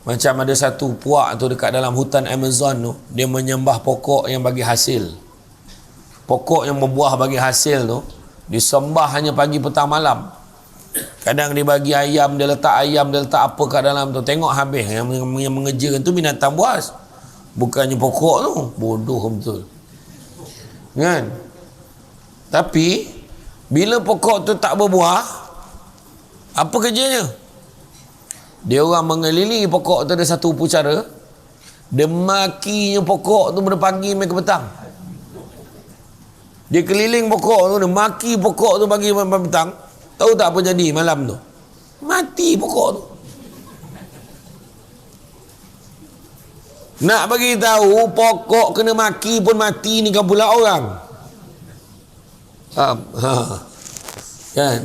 Macam ada satu puak tu dekat dalam hutan Amazon tu, dia menyembah pokok yang bagi hasil. Pokok yang membuah bagi hasil tu disembah hanya pagi petang malam. Kadang dia bagi ayam, dia letak apa kat dalam tu, tengok habis. Yang mengejar tu binatang buas, bukannya pokok tu. Bodoh betul kan. Tapi bila pokok tu tak berbuah, apa kerjanya? Dia orang mengelilingi pokok tu, ada satu upacara, dia makinya pokok tu pada pagi sampai ke petang. Dia keliling pokok tu, dia maki pokok tu pagi sampai petang. Tahu tak apa jadi malam tu? Mati pokok tu. Nak bagi tahu pokok kena maki pun mati, ni kan pula orang. Kan?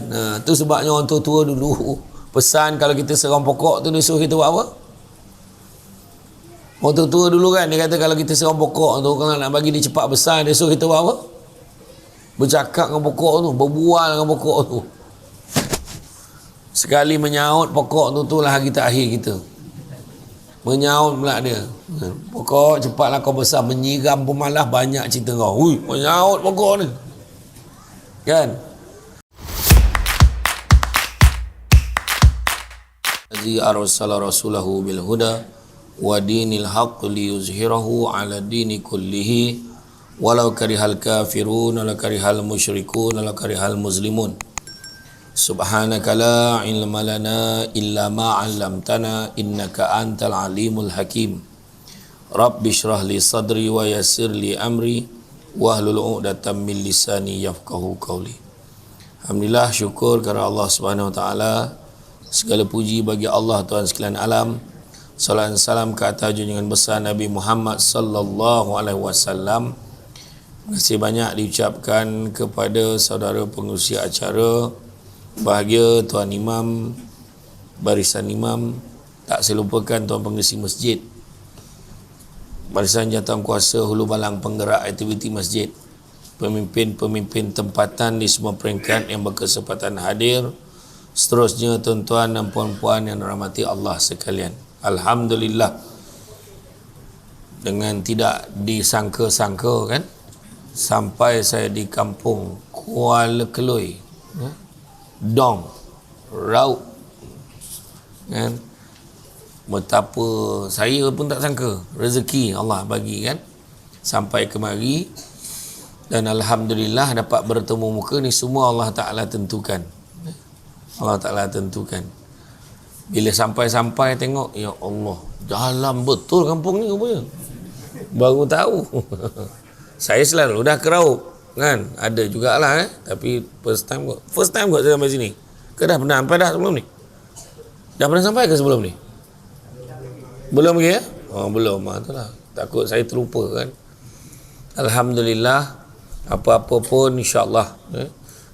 Tu sebabnya orang tua-tua dulu pesan kalau kita serang pokok tu, dia suruh kita buat apa? Orang tua-tua dulu kan, dia kata kalau kita serang pokok tu, kalau nak bagi dia cepat besar, dia suruh kita buat apa? Bercakap dengan pokok tu, berbual dengan pokok tu. Sekali menyaut pokok tu, itulah hari terakhir kita. Menyaut pula dia. Pokok cepatlah kau besar, menyiram pun malah banyak cerita kau. Hui, menyaut pokok ni. Kan? Allazi arsala rasulahu bil huda wa dinil haqq liyuzhirahu ala dini kullihi walau karihal kafirun wala karihal musyrikun wala karihal muslimun. Subhanaka la ilma lana illa ma 'allamtana innaka antal alimul hakim. Rabbi shrah li sadri wa yassir li amri wahlul 'uqdatam min lisani yafqahu qawli. Alhamdulillah, syukur kepada Allah Subhanahu wa taala. Segala puji bagi Allah Tuhan sekalian alam. Salam dan salam ke atas junjungan besar Nabi Muhammad sallallahu alaihi wasallam. Terima kasih banyak diucapkan kepada saudara pengurusi acara, bahagia Tuan Imam, barisan imam, tak saya lupakan Tuan Pengerusi Masjid, barisan jawatankuasa hulu balang penggerak aktiviti masjid, pemimpin-pemimpin tempatan di semua peringkat yang berkesempatan hadir, seterusnya tuan-tuan dan puan-puan yang dirahmati Allah sekalian. Alhamdulillah, dengan tidak disangka-sangka kan, sampai saya di kampung Kuala Keloi, Dong, Rauk kan, betapa saya pun tak sangka rezeki Allah bagi kan, sampai kemari. Dan Alhamdulillah dapat bertemu muka ni semua Allah Ta'ala tentukan. Allah Ta'ala tentukan. Bila sampai-sampai tengok, ya Allah, dalam betul kampung ni rupanya. Baru tahu. Saya selalu dah ke Rauk kan, ada jugalah tapi first time kot saya sampai sini. Ke dah pernah sampai dah sebelum ni? Dah pernah sampai ke sebelum ni? Belum lagi ya? Oh belum, itulah. Takut saya terlupa kan. Alhamdulillah, apa-apa pun insya-Allah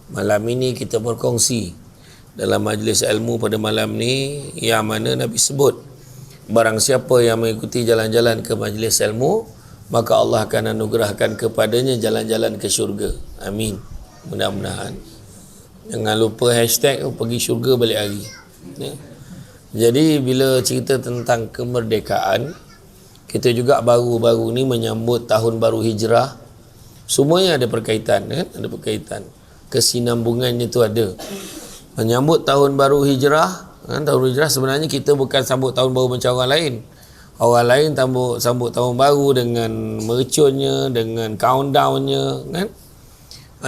malam ini kita berkongsi dalam majlis ilmu pada malam ni, yang mana Nabi sebut barang siapa yang mengikuti jalan-jalan ke majlis ilmu, maka Allah akan anugerahkan kepadanya jalan-jalan ke syurga. Amin. Mudah-mudahan. Jangan lupa hashtag pergi syurga balik hari. Jadi bila cerita tentang kemerdekaan, kita juga baru-baru ni menyambut tahun baru hijrah. Semuanya ada berkaitan kan? Ada berkaitan. Kesinambungannya tu ada. Menyambut tahun baru hijrah kan? Tahun hijrah sebenarnya kita bukan sambut tahun baru macam orang lain. Orang lain sambut tahun baru dengan mercunnya, dengan countdownnya kan.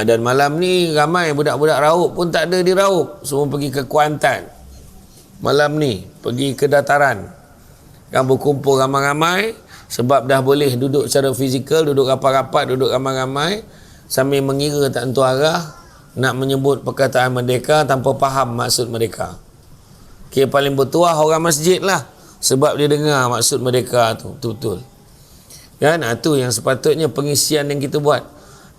Dan malam ni ramai budak-budak Rauk pun tak ada di Rauk, semua pergi ke Kuantan. Malam ni pergi ke dataran kan, berkumpul ramai-ramai sebab dah boleh duduk secara fizikal, duduk rapat-rapat, duduk ramai-ramai sambil mengira tak tentu arah, nak menyebut perkataan merdeka tanpa faham maksud mereka. Kira paling bertuah orang masjid lah, sebab dia dengar maksud merdeka tu betul-betul kan. Itu yang sepatutnya pengisian yang kita buat.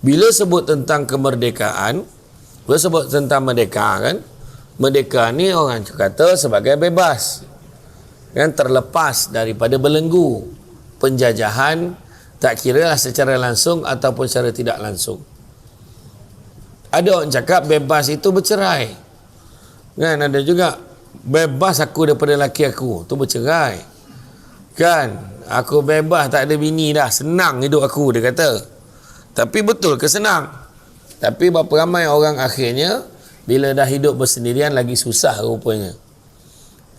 Bila sebut tentang kemerdekaan, bila sebut tentang merdeka kan, merdeka ni orang kata sebagai bebas kan, terlepas daripada belenggu penjajahan, tak kira lah secara langsung ataupun secara tidak langsung. Ada orang cakap bebas itu bercerai kan, ada juga bebas aku daripada laki aku, tu bercerai. Kan, aku bebas tak ada bini dah, senang hidup aku, dia kata. Tapi betul ke senang? Tapi berapa ramai orang akhirnya bila dah hidup bersendirian lagi susah rupanya.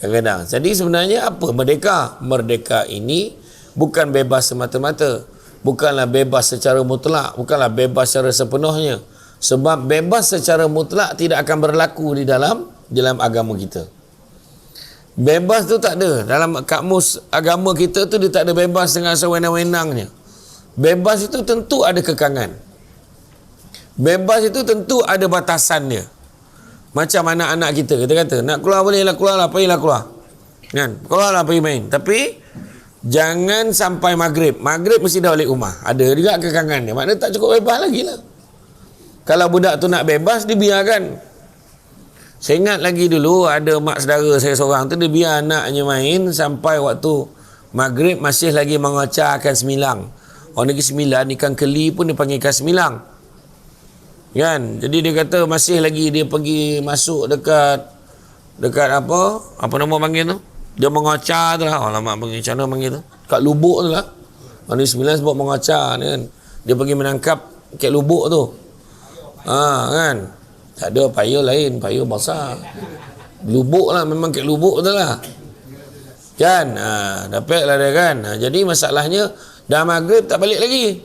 Kadang-kadang. Jadi sebenarnya apa merdeka? Merdeka ini bukan bebas semata-mata. Bukanlah bebas secara mutlak, bukanlah bebas secara sepenuhnya. Sebab bebas secara mutlak tidak akan berlaku di dalam agama kita. Bebas tu tak ada. Dalam kamus agama kita tu dia tak ada bebas dengan sewenang-wenangnya. Bebas itu tentu ada kekangan. Bebas itu tentu ada batasannya. Macam anak-anak kita kata, nak keluar bolehlah, keluarlah, pergilah keluar. Kan? Keluarlah pergi main. Tapi jangan sampai maghrib. Maghrib mesti dah balik rumah. Ada juga kekangan dia. Maknanya tak cukup bebas lagi lah. Kalau budak tu nak bebas, dibiarkan. Saya ingat lagi dulu ada mak saudara saya seorang tu, dia biar anaknya main sampai waktu maghrib masih lagi mengocarkan semilang. Orang negeri sembilan, ikan keli pun dia panggil ikan semilang. Kan? Jadi dia kata masih lagi dia pergi masuk dekat apa nama panggil tu? Dia mengocar tu lah. Alamak, panggil macam mana panggil tu? Kat lubuk tu lah. Orang negeri sembilan sebab mengocar kan. Dia pergi menangkap kat lubuk tu. Kan? Tak ada payung lain, payung basah. Lubuk lah, memang kat lubuk tu lah. Kan? Dapatlah dia kan. Jadi masalahnya, dah maghrib tak balik lagi.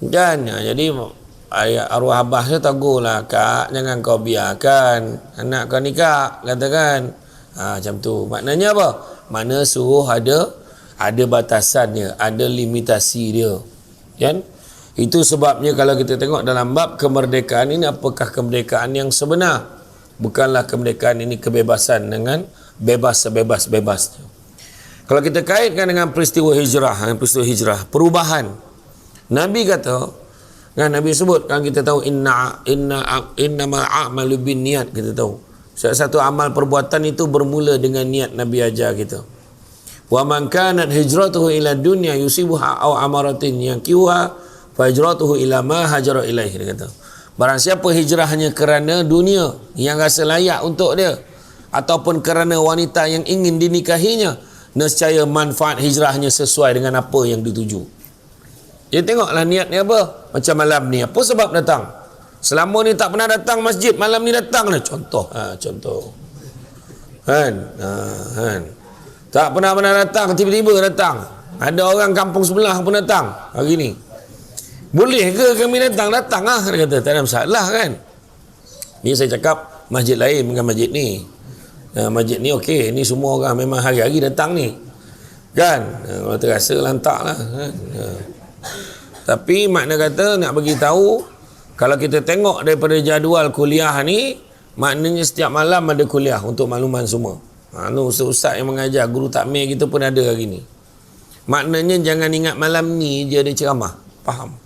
Kan? Jadi, arwah abah tu tegur lah, Kak, jangan kau biarkan anak kau ni, Kak. Katakan. Macam tu. Maknanya apa? Makna suruh ada batasannya, ada limitasi dia. Kan? Itu sebabnya kalau kita tengok dalam bab kemerdekaan ini, apakah kemerdekaan yang sebenar? Bukanlah kemerdekaan ini kebebasan dengan bebas sebebas-bebasnya. Kalau kita kaitkan dengan peristiwa hijrah, perubahan. Nabi kata, kan Nabi sebut, kan kita tahu innamal a'malu binniyat, kita tahu. Satu amal perbuatan itu bermula dengan niat. Nabi ajar kita. Wa man kanat hijratuhu ila dunya yusibuha aw amaratin yankihuha fajratuhu ila ma hajara ilaih, dia kata. Barang siapa hijrahnya kerana dunia yang rasa layak untuk dia, ataupun kerana wanita yang ingin dinikahinya, nescaya manfaat hijrahnya sesuai dengan apa yang dituju. Dia tengoklah niatnya apa. Macam malam ni, apa sebab datang? Selama ni tak pernah datang masjid, malam ni datang lah. Contoh. Kan? Tak pernah datang, tiba-tiba datang. Ada orang kampung sebelah pun datang hari ni. Boleh ke kami datang? Datang lah. Dia kata, tak ada masalah kan. Ni saya cakap masjid lain dengan masjid ni. Masjid ni okey. Ni semua orang memang hari-hari datang ni. Kan? Kalau terasa lantak lah. Kan? Tapi makna kata nak bagi tahu, kalau kita tengok daripada jadual kuliah ni, maknanya setiap malam ada kuliah untuk makluman semua. Ustaz-ustaz yang mengajar, guru takmir kita pun ada hari ni. Maknanya jangan ingat malam ni dia ada ceramah. Faham?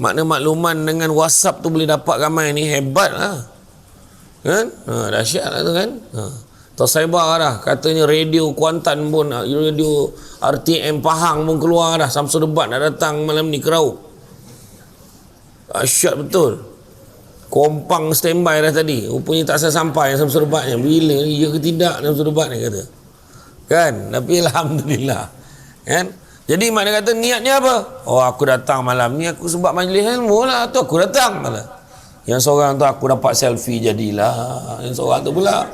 Makna makluman dengan WhatsApp tu boleh dapat ramai ni, hebat lah. Kan? Dahsyat lah tu kan. Tersebar dah. Katanya radio Kuantan pun, radio RTM Pahang pun keluar dah. Samsul Debat nak datang malam ni ke Raub. Dahsyat betul. Kompang standby dah tadi. Rupanya tak sampai Samsul Debatnya. Bila? Ya ke tidak Samsul Debat ni kata. Kan? Tapi Alhamdulillah. Kan? Jadi makna kata niatnya apa? Oh, aku datang malam ni aku sebab majlis ilmu lah, tu aku datang malah. Yang seorang tu aku dapat selfie jadilah. Yang seorang tu pula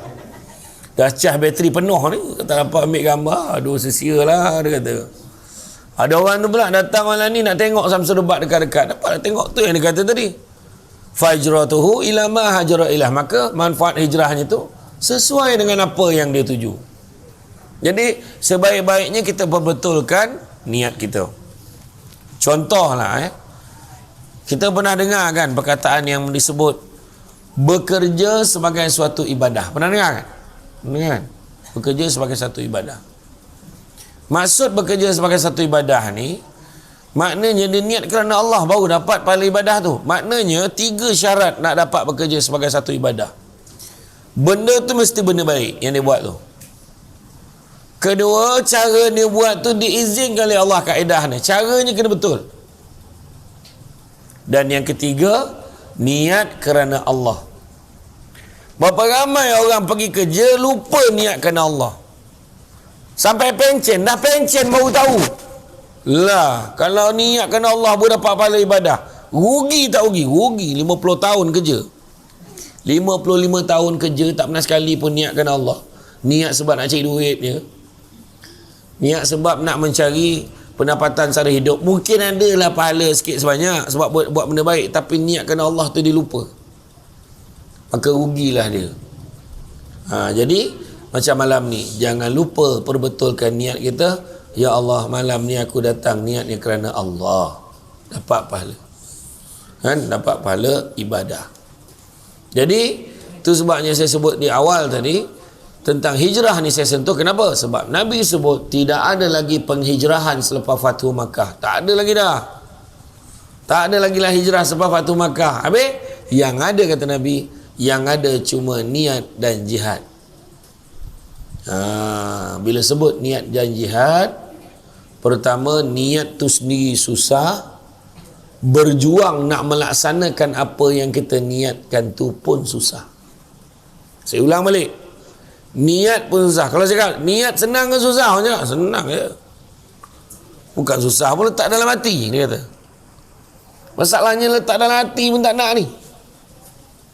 dah charge bateri penuh ni, tak dapat ambil gambar. Aduh, sesia lah dia kata. Ada orang tu pula datang malam ni nak tengok Samsul Debat dekat-dekat. Dapat tengok tu yang dia kata tadi. Fajratuhu ila ma hajara ilah. Maka manfaat hijrahnya tu sesuai dengan apa yang dia tuju. Jadi sebaik-baiknya kita perbetulkan niat kita. Contohlah kita pernah dengar kan perkataan yang disebut bekerja sebagai suatu ibadah. Pernah dengar kan? Dengar kan? Bekerja sebagai satu ibadah. Maksud bekerja sebagai satu ibadah ni, maknanya dia niat kerana Allah baru dapat pahala ibadah tu. Maknanya 3 syarat nak dapat bekerja sebagai satu ibadah. Benda tu mesti benda baik yang dia buat tu. Kedua, cara dia buat tu diizinkan oleh Allah, kaedah ni. Caranya kena betul. Dan yang ketiga, niat kerana Allah. Berapa ramai orang pergi kerja lupa niat kerana Allah. Sampai pencen, dah pencen baru tahu. Lah, kalau niat kerana Allah boleh dapat pahala ibadah. Rugi tak rugi? Rugi 50 tahun kerja. 55 tahun kerja tak pernah sekali pun niat kerana Allah. Niat sebab nak cari duit je. Niat sebab nak mencari pendapatan sara hidup. Mungkin adalah pahala sikit sebanyak sebab buat benda baik, tapi niat kerana Allah tu dia lupa. Maka rugilah dia. Jadi macam malam ni, jangan lupa perbetulkan niat kita. Ya Allah, malam ni aku datang niatnya kerana Allah. Dapat pahala. Kan? Dapat pahala ibadah. Jadi tu sebabnya saya sebut di awal tadi tentang hijrah ni saya sentuh. Kenapa? Sebab Nabi sebut tidak ada lagi penghijrahan selepas Fathu Makkah. Tak ada lagi dah. Tak ada lagi lah hijrah selepas Fathu Makkah. Habis yang ada, kata Nabi, yang ada cuma niat dan jihad. Bila sebut niat dan jihad, pertama, niat tu sendiri susah. Berjuang nak melaksanakan apa yang kita niatkan tu pun susah. Saya ulang balik, niat pun susah. Kalau saya kata niat senang ke susah? Orang cakap senang je. Bukan susah pun, letak dalam hati, dia kata. Masalahnya letak dalam hati pun tak nak ni.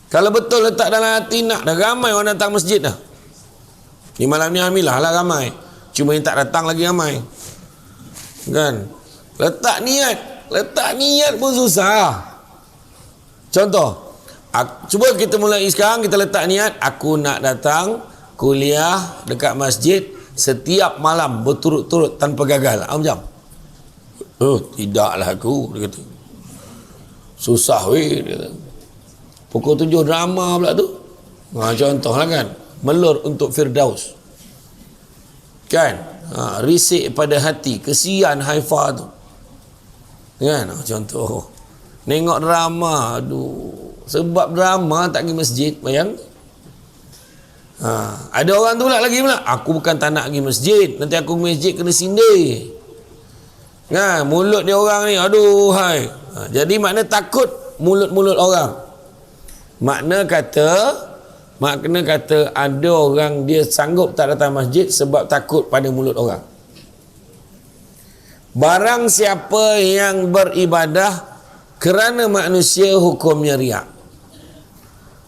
Kalau betul letak dalam hati nak, dah ramai orang datang masjid dah. Ni malam ni alhamdulillah lah ramai. Cuma yang tak datang lagi ramai. Kan? Letak niat pun susah. Contoh, cuba kita mulai sekarang, kita letak niat, aku nak datang kuliah dekat masjid setiap malam berturut-turut tanpa gagal. Macam? Tidaklah aku, dia kata. Susah weh, dia kata. Pukul 7 drama pula tu. Contohlah kan, melur untuk Firdaus. Kan? Risik pada hati, kesian Haifa tu. Kan? Contoh. Nengok drama, aduh. Sebab drama tak pergi masjid, bayang. Ada orang tu lagi pula, aku bukan tak nak pergi masjid, nanti aku pergi masjid kena sindir. Kan? Mulut dia orang ni, aduh hai. Jadi makna takut mulut-mulut orang. Makna kata ada orang dia sanggup tak datang masjid sebab takut pada mulut orang. Barang siapa yang beribadah kerana manusia, hukumnya riak.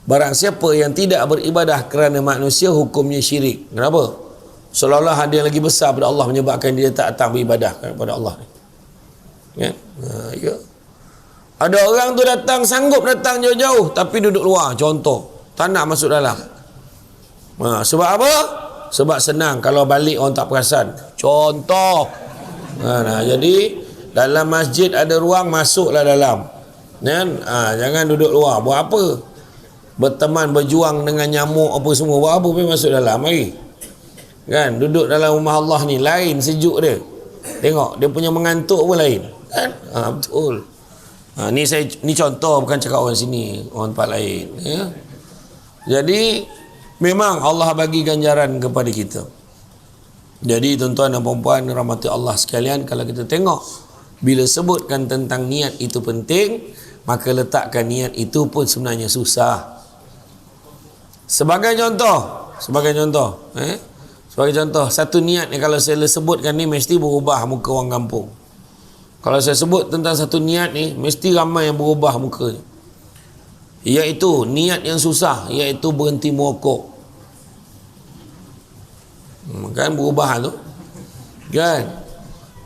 Barang siapa yang tidak beribadah kerana manusia, hukumnya syirik. Kenapa? Seolah-olah ada yang lagi besar pada Allah menyebabkan dia tak datang beribadah kepada Allah. Ya? Ya. Ada orang tu datang, sanggup datang jauh-jauh tapi duduk luar, contoh, tak nak masuk dalam. Sebab apa? Sebab senang, kalau balik orang tak perasan. Contoh. Jadi dalam masjid ada ruang, masuklah dalam. Kan? Jangan duduk luar. Buat apa? Berteman, berjuang dengan nyamuk apa semua. Buat apa pergi masuk dalam? Mari. Kan? Duduk dalam rumah Allah ni lain sejuk dia. Tengok, dia punya mengantuk pun lain. Kan? Betul. Ni contoh, bukan cakap orang sini, orang tempat lain. Ya? Jadi memang Allah bagi ganjaran kepada kita. Jadi tuan-tuan dan puan-puan rahmati Allah sekalian, kalau kita tengok bila sebutkan tentang niat itu penting, maka letakkan niat itu pun sebenarnya susah. Sebagai contoh, satu niat ni kalau saya sebutkan ni mesti berubah muka orang kampung. Kalau saya sebut tentang satu niat ni, mesti ramai yang berubah mukanya. Iaitu niat yang susah, iaitu berhenti merokok. Kan berubah tu. Kan?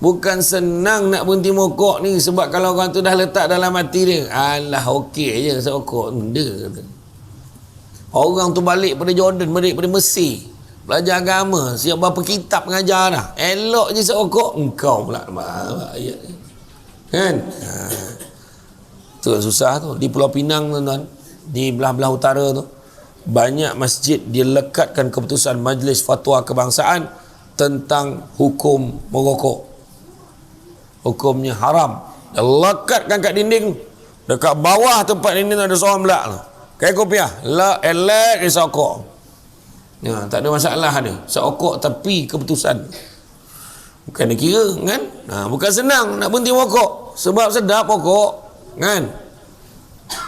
Bukan senang nak berhenti merokok ni, sebab kalau orang tu dah letak dalam hati dia, alah okey je saya rokok. Benda kata. Orang tu balik pada Jordan, balik pada Mesir, belajar agama, siap berapa kitab mengajar dah. Elok je saya rokok, engkau pula ayat ni. Kan? Tu susah tu. Di Pulau Pinang tuan-tuan, di belah-belah utara tu, banyak masjid dia lekatkan keputusan Majlis Fatwa Kebangsaan tentang hukum merokok. Hukumnya haram. Dia lekatkan kat dinding. Dekat bawah tempat dinding ada seorang belak tu. Kayak kopiah. La elek risau rokok. Tak ada masalah dia. Seokok tapi keputusan. Bukan dia kira kan? Bukan senang nak berhenti merokok sebab sedap rokok kan?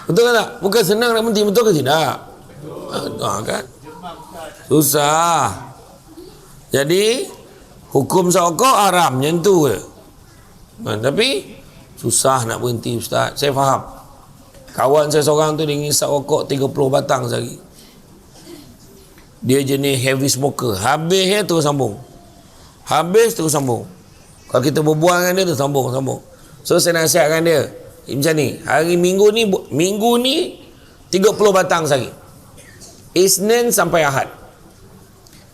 Betul ke tak? Bukan senang nak berhenti, betul ke tidak? Kan? Susah. Jadi Hukum rokok haram macam tu je. Tapi susah nak berhenti ustaz. Saya faham. Kawan saya seorang tu dia ngisap rokok 30 batang sehari. Dia jenis heavy smoker. Habisnya terus sambung. Habis terus sambung. Kalau kita berbual dengan dia, terus sambung. So saya nasihatkan dia macam ni, hari minggu ni 30 batang sehari, Isnin sampai Ahad.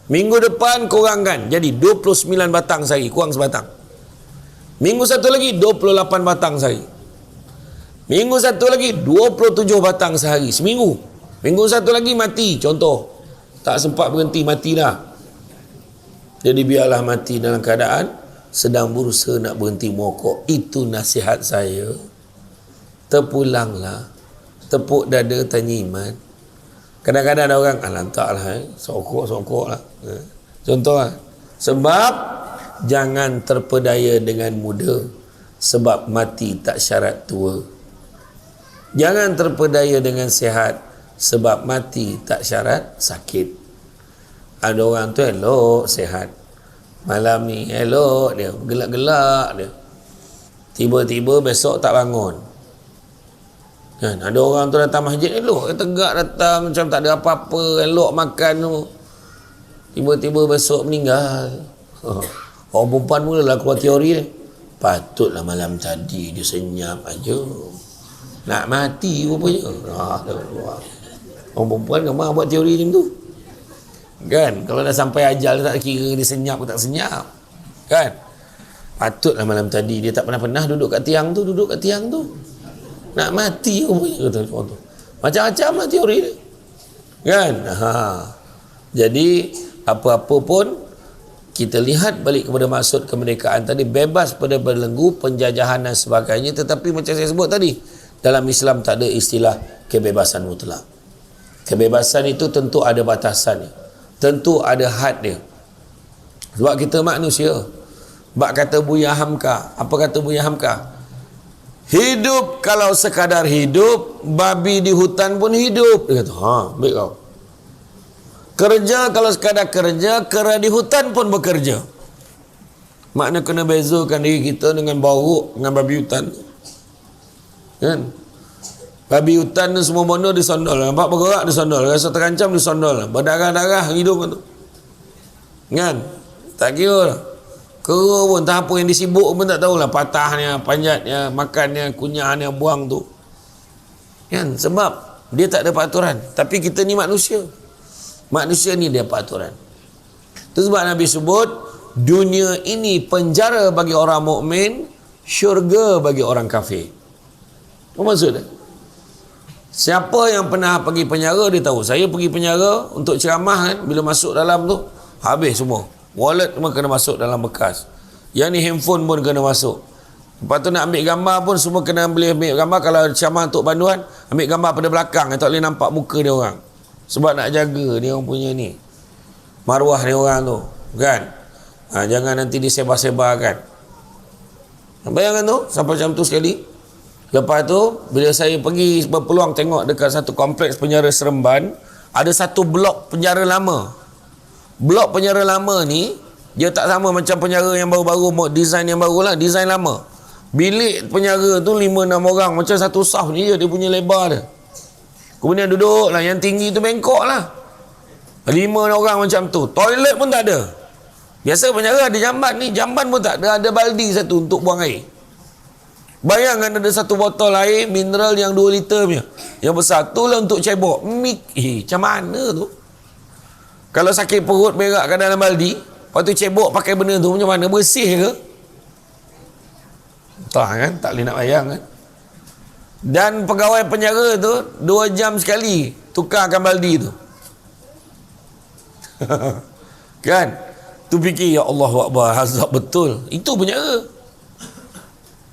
Minggu depan kurangkan jadi 29 batang sehari, kurang sebatang. Minggu satu lagi 28 batang sehari. Minggu satu lagi 27 batang sehari seminggu. Minggu satu lagi mati, contoh tak sempat berhenti, mati dah. Jadi biarlah mati dalam keadaan sedang berusaha nak berhenti merokok. Itu nasihat saya. Terpulanglah, tepuk dada, tanya iman. Kadang-kadang ada orang lantaklah, sokok lah. Contoh lah. Sebab jangan terpedaya dengan muda, sebab mati tak syarat tua. Jangan terpedaya dengan sihat, sebab mati tak syarat sakit. Ada orang tu elok sihat, malam ni elok dia, gelak-gelak dia, tiba-tiba besok tak bangun. Kan? Ada orang tu datang masjid elok, tegak datang macam tak ada apa-apa, elok makan tu, tiba-tiba besok meninggal. Orang perempuan mulalah keluar teori dia, patutlah malam tadi dia senyap aja, nak mati rupanya. Orang perempuan gambar buat teori macam tu. Kan? Kalau dah sampai ajal tak kira dia senyap ke tak senyap. Kan? Patutlah malam tadi dia tak pernah duduk kat tiang tu, nak mati rupanya, kata orang tu. Macam-macam lah teori dia. Kan? Jadi apa-apa pun kita lihat balik kepada maksud kemerdekaan tadi, bebas pada belenggu, penjajahan dan sebagainya. Tetapi macam saya sebut tadi, dalam Islam tak ada istilah kebebasan mutlak. Kebebasan itu tentu ada batasannya, tentu ada had dia. Sebab kita manusia. Bak kata Buya Hamka, apa kata Buya Hamka? Hidup kalau sekadar hidup, babi di hutan pun hidup. Dia kata, baik kau. Kerja kalau sekadar kerja, kera di hutan pun bekerja. Makna kena bezakan diri kita dengan bauruk, dengan babi hutan. Kan? Babi hutan tu semua benda disondol. Nampak bergerak disondol. Rasa terancam disondol. Berdarah-darah hidup tu. Kan? Tak kira lah. Kera pun tak apa yang disibuk pun tak tahulah. Patahnya, panjatnya, makannya, kunyahnya, buang tu. Kan? Sebab dia tak ada peraturan. Tapi kita ni manusia. Manusia ni dia peraturan. Itu sebab Nabi sebut, dunia ini penjara bagi orang mukmin, syurga bagi orang kafir. Apa maksudnya? Siapa yang pernah pergi penjara dia tahu. Saya pergi penjara untuk ceramah kan, bila masuk dalam tu habis semua. Wallet semua kena masuk dalam bekas. Yang ni handphone pun kena masuk. Lepas tu nak ambil gambar pun semua kena boleh ambil gambar. Kalau ceramah untuk panduan, ambil gambar pada belakang, tak boleh nampak muka dia orang. Sebab nak jaga dia orang punya ni, maruah dia orang tu. Kan? Jangan nanti disebar-sebarkan. Bayangkan tu, sampai macam tu sekali. Lepas tu, bila saya pergi berpeluang tengok dekat satu kompleks penjara Seremban, ada satu blok penjara lama. Blok penjara lama ni, dia tak sama macam penjara yang baru-baru, design yang baru lah, design lama. Bilik penjara tu 5-6 orang, macam satu saf ni je dia punya lebar dia. Kemudian duduk lah, yang tinggi tu bengkok lah. 5 orang macam tu. Toilet pun tak ada. Biasa penjara ada jamban ni, jamban pun tak ada. Ada baldi satu untuk buang air. Bayangkan ada satu botol air mineral yang 2 liter punya, yang besar tu lah untuk cebok. Macam mana tu? Kalau sakit perut berak kat dalam baldi, lepas tu cebok pakai benda tu, macam mana? Bersih ke? Tak kan? Tak boleh nak bayang kan? Dan pegawai penjara tu 2 jam sekali tukarkan baldi tu. Kan? Tu fikir, ya Allah Akbar, azab betul. Itu penjara.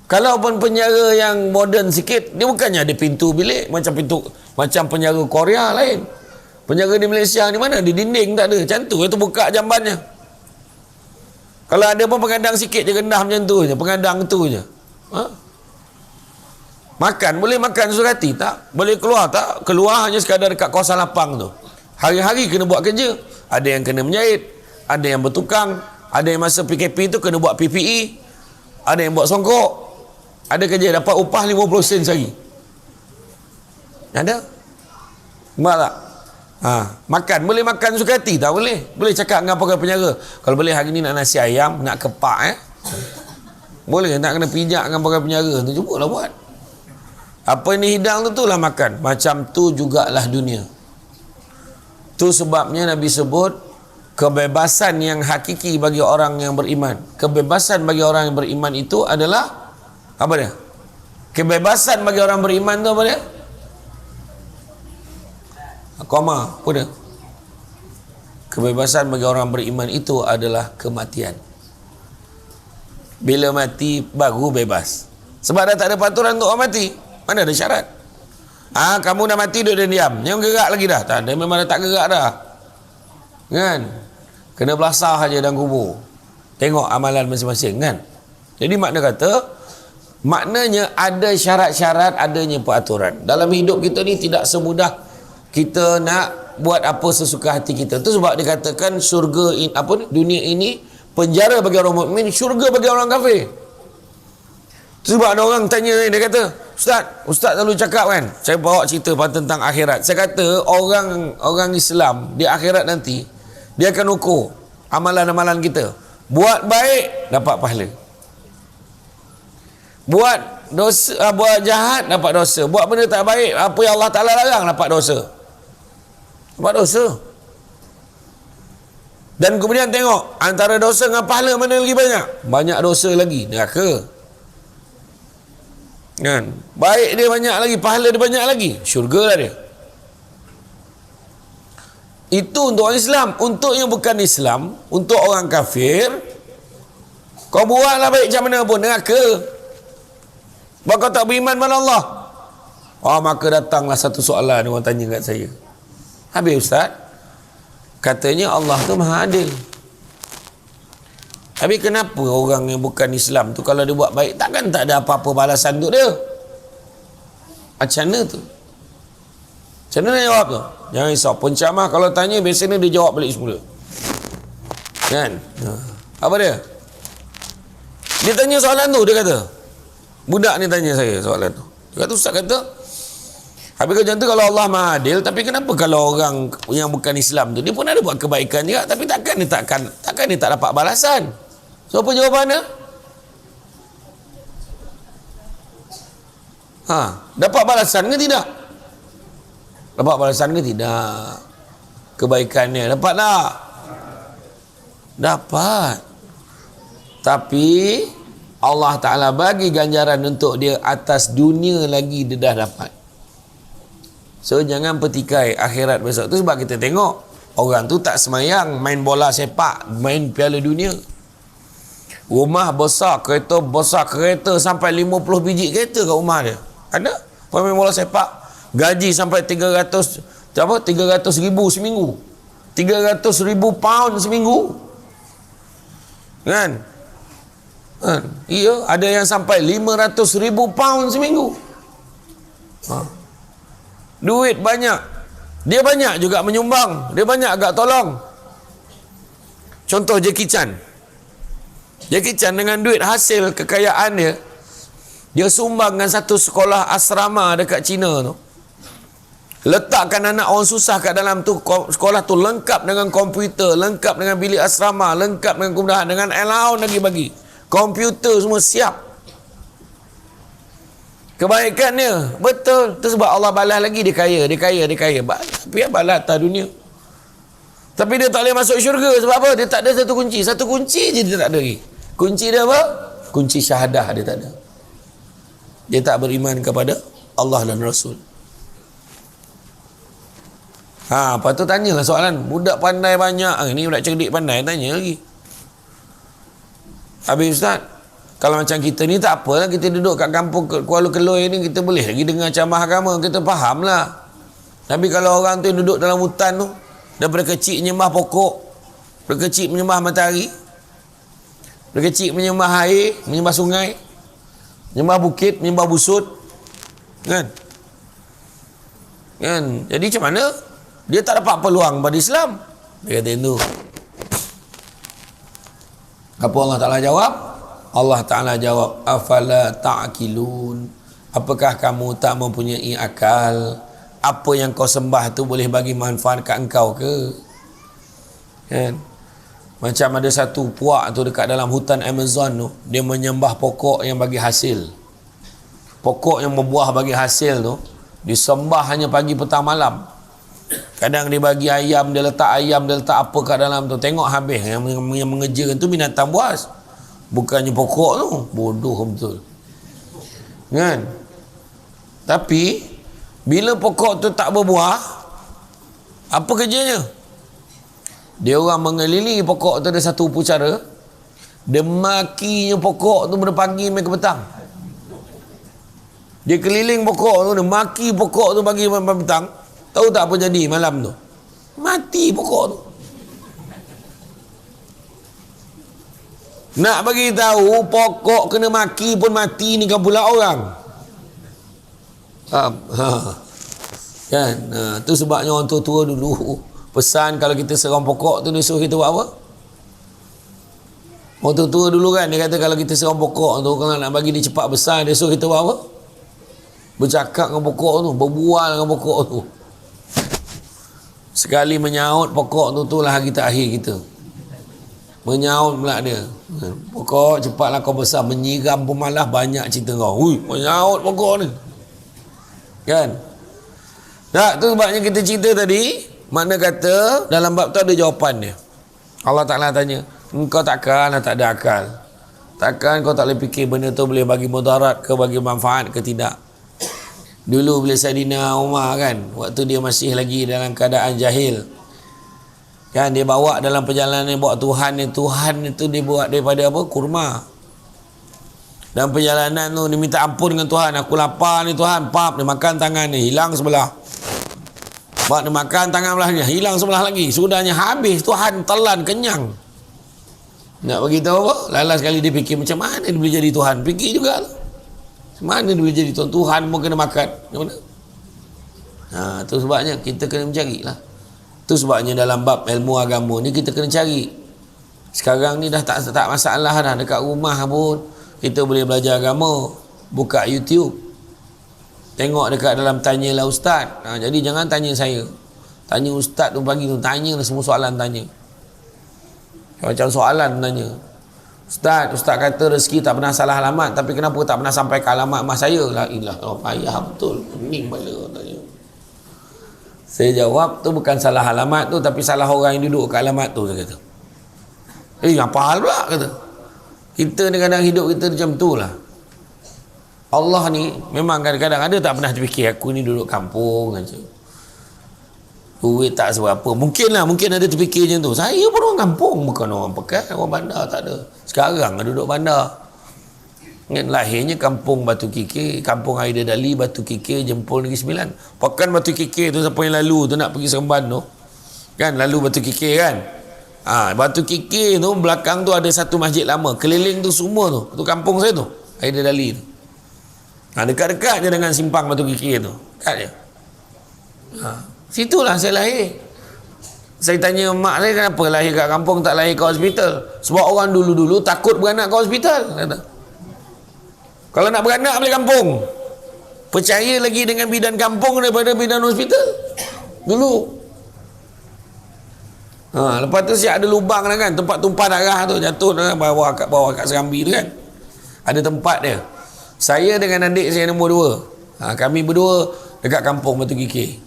Kalau pun penjara yang moden sikit, dia bukannya ada pintu bilik macam penjara Korea lain. Penjara di Malaysia ni mana ada dinding, tak ada. Macam tu, itu buka jambannya. Kalau ada pun pengadang sikit je, rendah macam tu je, pengadang tu je. Makan, boleh makan surati tak? Boleh keluar tak? Keluar hanya sekadar dekat kawasan lapang tu. Hari-hari kena buat kerja. Ada yang kena menjahit, ada yang bertukang, Ada yang masa PKP tu kena buat PPE, ada yang buat songkok, ada kerja dapat upah 50 sen sehari. Ada? Nampak tak? Makan, boleh makan suka hati? Tak boleh. Boleh cakap dengan pegawai penjara, kalau boleh hari ni nak nasi ayam, nak kepak boleh, nak kena pijak dengan pegawai penjara tu, cubalah buat. Apa ni hidang tu lah makan. Macam tu jugalah dunia. Tu sebabnya Nabi sebut kebebasan yang hakiki bagi orang yang beriman. Kebebasan bagi orang yang beriman itu adalah apa dia? Kebebasan bagi orang beriman tu apa dia? Koma, apa dia? Kebebasan bagi orang beriman itu adalah kematian. Bila mati baru bebas. Sebab dah tak ada peraturan untuk orang mati. Mana ada syarat? Kamu dah mati duduk diam. Jangan gerak lagi dah. Tak, dia memang dah tak gerak dah. Kan? Kena belasah saja dalam kubur. Tengok amalan masing-masing kan? Jadi maknanya ada syarat-syarat, adanya peraturan. Dalam hidup kita ni tidak semudah kita nak buat apa sesuka hati kita. Tu sebab dikatakan syurga dunia ini penjara bagi orang mukmin, syurga bagi orang kafir. Tu sebab ada orang tanya, dia kata, Ustaz selalu cakap kan, saya bawa cerita tentang akhirat. Saya kata orang Islam di akhirat nanti dia akan ukur amalan-amalan kita. Buat baik dapat pahala. Buat dosa, buat jahat dapat dosa. Buat benda tak baik, apa yang Allah Taala larang dapat dosa. Dapat dosa. Dan kemudian tengok antara dosa dengan pahala mana lagi banyak? Banyak dosa lagi, neraka. Kan? Baik dia banyak lagi, pahala dia banyak lagi, syurga lah dia. Itu untuk orang Islam. Untuk yang bukan Islam, untuk orang kafir, kau buatlah baik macam mana pun, neraka. Sebab kau tak beriman pada Allah. Maka datanglah satu soalan orang tanya kat saya. Habis Ustaz, katanya Allah tu maha adil. Habis kenapa orang yang bukan Islam tu kalau dia buat baik takkan tak ada apa-apa balasan untuk dia? Macam mana tu? Macam mana nak jawab tu? Jangan risau, pencamah kalau tanya biasanya dia jawab balik semula. Kan? Apa dia? Dia tanya soalan tu, dia kata. Budak ni tanya saya soalan tu. Dia kata, Ustaz kata, habis macam tu kalau Allah maha adil, tapi kenapa kalau orang yang bukan Islam tu dia pun ada buat kebaikan juga, tapi takkan dia tak dapat balasan? So apa jawapannya? Dapat balasan ke tidak? Dapat balasan ke tidak? Kebaikannya dapat tak? Dapat. Tapi Allah Ta'ala bagi ganjaran untuk dia atas dunia lagi dia dah dapat. So jangan petikai akhirat besok. Tu sebab kita tengok orang tu tak semayang, main bola sepak, main piala dunia. Rumah besar, kereta besar, kereta sampai 50 biji kereta kat rumah dia. Ada pemain bola sepak, gaji sampai 300 ribu seminggu, 300 ribu pound seminggu. Kan? Iya, ada yang sampai 500 ribu pound seminggu. Duit banyak. Dia banyak juga menyumbang. Dia banyak agak tolong. Contoh Jackie Chan. Jackie Chan dengan duit hasil kekayaan dia sumbang dengan satu sekolah asrama dekat China tu. Letakkan anak orang susah kat dalam tu. Sekolah tu lengkap dengan komputer, lengkap dengan bilik asrama, lengkap dengan kemudahan, dengan allowance lagi bagi. Komputer semua siap. Kebaikannya betul. Tu sebab Allah balas lagi, dia kaya. Tapi balas atas dunia. Tapi dia tak boleh masuk syurga. Sebab apa? Dia tak ada satu kunci. Satu kunci je dia tak ada lagi. Kunci dia apa? Kunci syahadah dia tak ada. Dia tak beriman kepada Allah dan Rasul. Lepas tu tanyalah soalan. Budak pandai banyak. Ni budak cerdik pandai, tanya lagi. Habis Ustaz, kalau macam kita ni tak apalah, kita duduk kat kampung Kuala Keloi ni, kita boleh lagi dengar ceramah agama, kita faham lah. Tapi kalau orang tu duduk dalam hutan tu, daripada kecil menyembah pokok, daripada kecil menyembah matahari, daripada kecil menyembah air, menyembah sungai, menyembah bukit, menyembah busut, kan? Jadi macam mana? Dia tak dapat peluang pada Islam. Dia kata itu. Apa Allah Ta'ala jawab? Allah Ta'ala jawab, afala ta'qilun, apakah kamu tak mempunyai akal? Apa yang kau sembah tu boleh bagi manfaat kat engkau ke? Kan? Macam ada satu puak tu dekat dalam hutan Amazon tu, dia menyembah pokok yang bagi hasil. Pokok yang membuah bagi hasil tu disembah hanya pagi petang malam. Kadang dia bagi ayam, dia letak apa kat dalam tu, tengok habis. Yang mengejar tu binatang buas, bukannya pokok tu. Bodoh betul kan? Tapi bila pokok tu tak berbuah, apa kerjanya? Dia orang mengelilingi pokok tu, ada satu upacara, dia makinya pokok tu pada pagi sampai ke petang. Dia keliling pokok tu, dia maki pokok tu pagi sampai petang. Tahu tak apa jadi malam tu? Mati pokok tu. Nak bagi tahu pokok kena maki pun mati, ni kan pula orang. Kan? Tu sebabnya orang tua-tua dulu pesan kalau kita serang pokok tu, dia suruh kita buat apa? Orang tua-tua dulu kan, dia kata kalau kita serang pokok tu, kalau nak bagi dia cepat besar, dia suruh kita buat apa? Bercakap dengan pokok tu, berbual dengan pokok tu. Sekali menyaut pokok tu lah kita akhir kita. Menyaut pula dia. Pokok cepatlah kau besar, menyiram pun malah banyak cerita kau. Hui, menyaut pokok ni. Kan? Tak, tu sebabnya kita cerita tadi, makna kata dalam bab tu ada jawapan dia. Allah Ta'ala tanya, engkau takkan tak ada akal? Takkan kau tak boleh fikir benda tu boleh bagi mudarat ke, bagi manfaat ke tidak? Dulu bila Saidina Umar kan, waktu dia masih lagi dalam keadaan jahil kan, dia bawa dalam perjalanan, bawa Tuhan itu dia buat daripada apa? Kurma. Dalam perjalanan tu dia minta ampun dengan Tuhan, aku lapar ni Tuhan. Pap, dia makan tangan ni, hilang sebelah. Pap, dia makan tangan belahnya, hilang sebelah lagi. Sudahnya habis, Tuhan telan, kenyang. Nak bagi tahu apa? Lalas sekali dia fikir, macam mana dia boleh jadi Tuhan? Fikir juga lah. Mana dia boleh jadi Tuhan? Tuhan pun kena makan. Macam mana? Tu sebabnya kita kena mencari lah. Tu sebabnya dalam bab ilmu agama ni kita kena cari. Sekarang ni dah tak masalah dah. Dekat rumah pun kita boleh belajar agama. Buka YouTube, tengok dekat dalam tanyalah ustaz. Jadi jangan tanya saya, tanya ustaz tu pagi tu, tanya semua soalan tanya. Macam soalan tanya, Ustaz kata rezeki tak pernah salah alamat, tapi kenapa tak pernah sampai ke alamat mak saya? La ilah, payah betul, pening kepala tanya. Saya jawab, tu bukan salah alamat tu, tapi salah orang yang duduk kat alamat tu, saya kata. Apa hal pula, kata. Kita ni kadang hidup kita macam tu lah. Allah ni memang kadang-kadang ada tak pernah terfikir, aku ni duduk kampung aja, duit tak seberapa. Mungkin ada terfikir macam tu. Saya pun orang kampung, bukan orang pekan, orang bandar tak ada. Sekarang duduk bandar. Lahirnya kampung Batu Kikir, kampung Aida Dali, Batu Kikir, Jempol Negeri Sembilan. Pekan Batu Kikir tu, siapa yang lalu tu nak pergi Seremban tu kan, lalu Batu Kikir kan. Batu Kikir tu belakang tu ada satu masjid lama, keliling tu semua tu kampung saya tu, Aida Dali tu. Dekat-dekat je dengan simpang Batu Kikir tu, dekat je. Situlah saya lahir. Saya tanya mak saya, kenapa lahir kat kampung tak lahir kat hospital? Sebab orang dulu-dulu takut beranak kat hospital, kata. Kalau nak beranak balik kampung, percaya lagi dengan bidan kampung daripada bidan hospital dulu. Lepas tu siap ada lubang lah kan, tempat tumpah darah tu jatuh dah bawah kat Serambi tu kan, ada tempat dia. Saya dengan adik saya nombor 2, kami berdua dekat kampung Batu Kikir.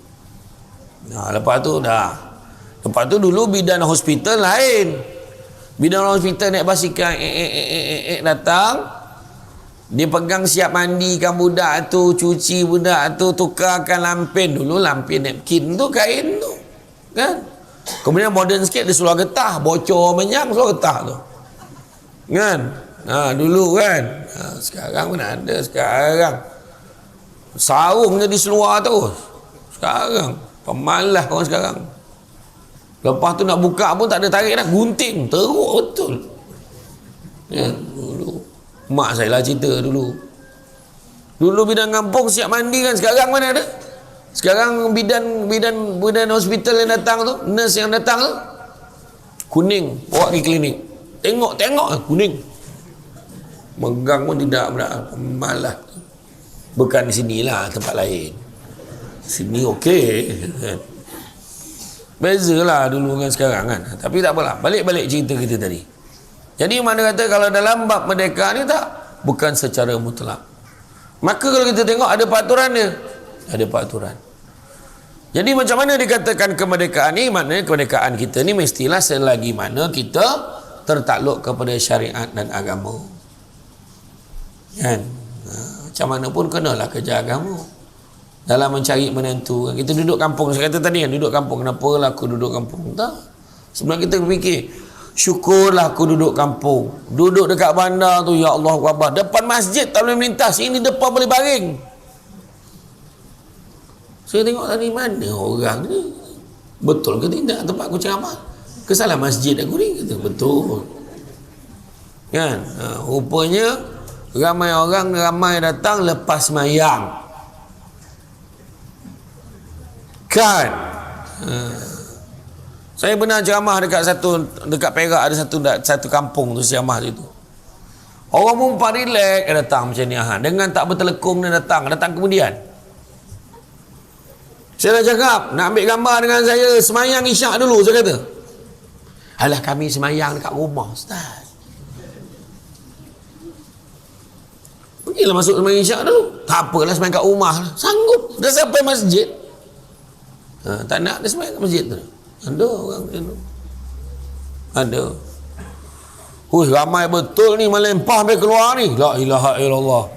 Lepas tu dulu bidan hospital lain. Bidan hospital naik basikal datang, dia pegang siap mandikan budak tu, cuci budak tu, tukarkan lampin. Dulu lampin napkin tu, kain tu kan. Kemudian moden sikit, dia seluar getah, bocor menyang seluar getah tu kan. Dulu kan. Sekarang mana ada, sekarang sarung jadi seluar tu. Sekarang pemalas orang sekarang. Lepas tu nak buka pun tak ada tarik dah, gunting teruk betul ya. Dulu mak saya lah cerita dulu bidan kampung siap mandi kan. Sekarang mana ada. Sekarang bidan hospital yang datang tu, nurse yang datang tu kuning, bawa pergi klinik. Tengok kuning. Megang pun tidak berapa, malah. Bukan di sinilah, tempat lain. Sini okey. Bezalah dulu dengan sekarang kan. Tapi tak apalah, balik cerita kita tadi. Jadi mana kata kalau dalam bab merdeka ni tak, bukan secara mutlak. Maka kalau kita tengok ada peraturan dia, ada peraturan. Jadi macam mana dikatakan kemerdekaan ni? Maknanya kemerdekaan kita ni mestilah selagi mana kita tertakluk kepada syariat dan agama. Kan? Macam mana pun kenalah kerja agama dalam mencari menantu. Kita duduk kampung, saya kata tadi kan, duduk kampung. Kenapa lah aku duduk kampung? Tak. Sebenarnya kita berfikir, syukurlah aku duduk kampung. Duduk dekat bandar tu, ya Allah Akbar. Depan masjid tak boleh melintas, ini depan boleh baring. Saya tengok tadi, mana orang ni? Betul ke tidak tempat aku ceramah? Kesalah masjid aku ni? Kata, betul. Kan? Rupanya ramai datang lepas mayang. Kan? Saya pernah ceramah dekat Perak, ada satu kampung tu, ceramah situ. Orang perempuan relax datang macam ni, dengan tak bertelekung dia datang kemudian. Saya dah cakap, nak ambil gambar dengan saya, semayang isyak dulu, saya kata. Alah, kami semayang dekat rumah, Ustaz. Pergilah masuk semayang isyak dulu. Tak apalah, semayang kat rumah lah. Sanggup, dah sampai masjid. Tak nak, dia semayang kat masjid tu. Ada orang macam tu. Ada. Ramai betul ni, melempah sampai keluar ni. La ilaha illallah.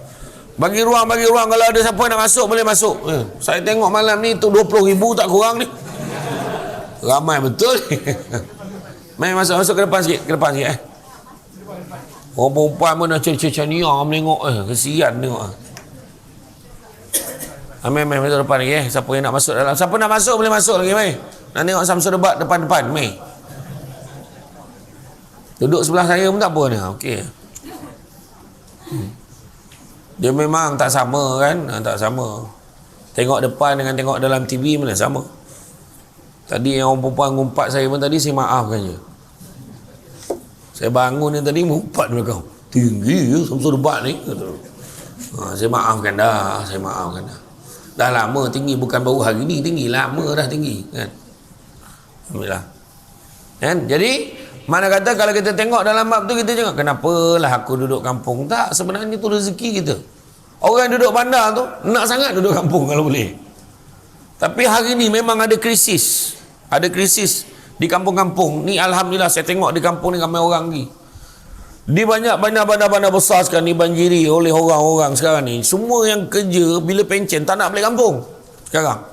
Bagi ruang, kalau ada siapa nak masuk, boleh masuk. Saya tengok malam ni tu 20,000 tak kurang ni. Ramai betul. Main masuk ke depan sikit, Orang perempuan pun dah cecania menengok, kesian tengok. Main masuk depan lagi, siapa yang nak masuk dalam. Siapa nak masuk boleh masuk lagi, main. Nak tengok Samsul debat depan-depan, main. Duduk sebelah saya pun tak apa ni. Okey. Dia memang tak sama kan? Tak sama. Tengok depan dengan tengok dalam TV mana sama. Tadi yang orang perempuan ngumpat saya pun tadi, saya maafkan je. Saya bangun ni tadi ngumpat belakang. Tinggi je Samsul debat ni. Saya maafkan dah. Dah lama tinggi, bukan baru hari ni tinggi. Lama dah tinggi kan? Alhamdulillah. Kan? Jadi mana kata kalau kita tengok dalam bab tu, kita cakap kenapalah aku duduk kampung. Tak, sebenarnya tu rezeki kita. Orang yang duduk bandar tu nak sangat duduk kampung kalau boleh. Tapi hari ni memang ada krisis. Ada krisis di kampung-kampung ni. Alhamdulillah, saya tengok di kampung ni ramai orang lagi. Di banyak bandar-bandar besar sekarang ni banjiri oleh orang-orang sekarang ni. Semua yang kerja bila pencen tak nak balik kampung sekarang.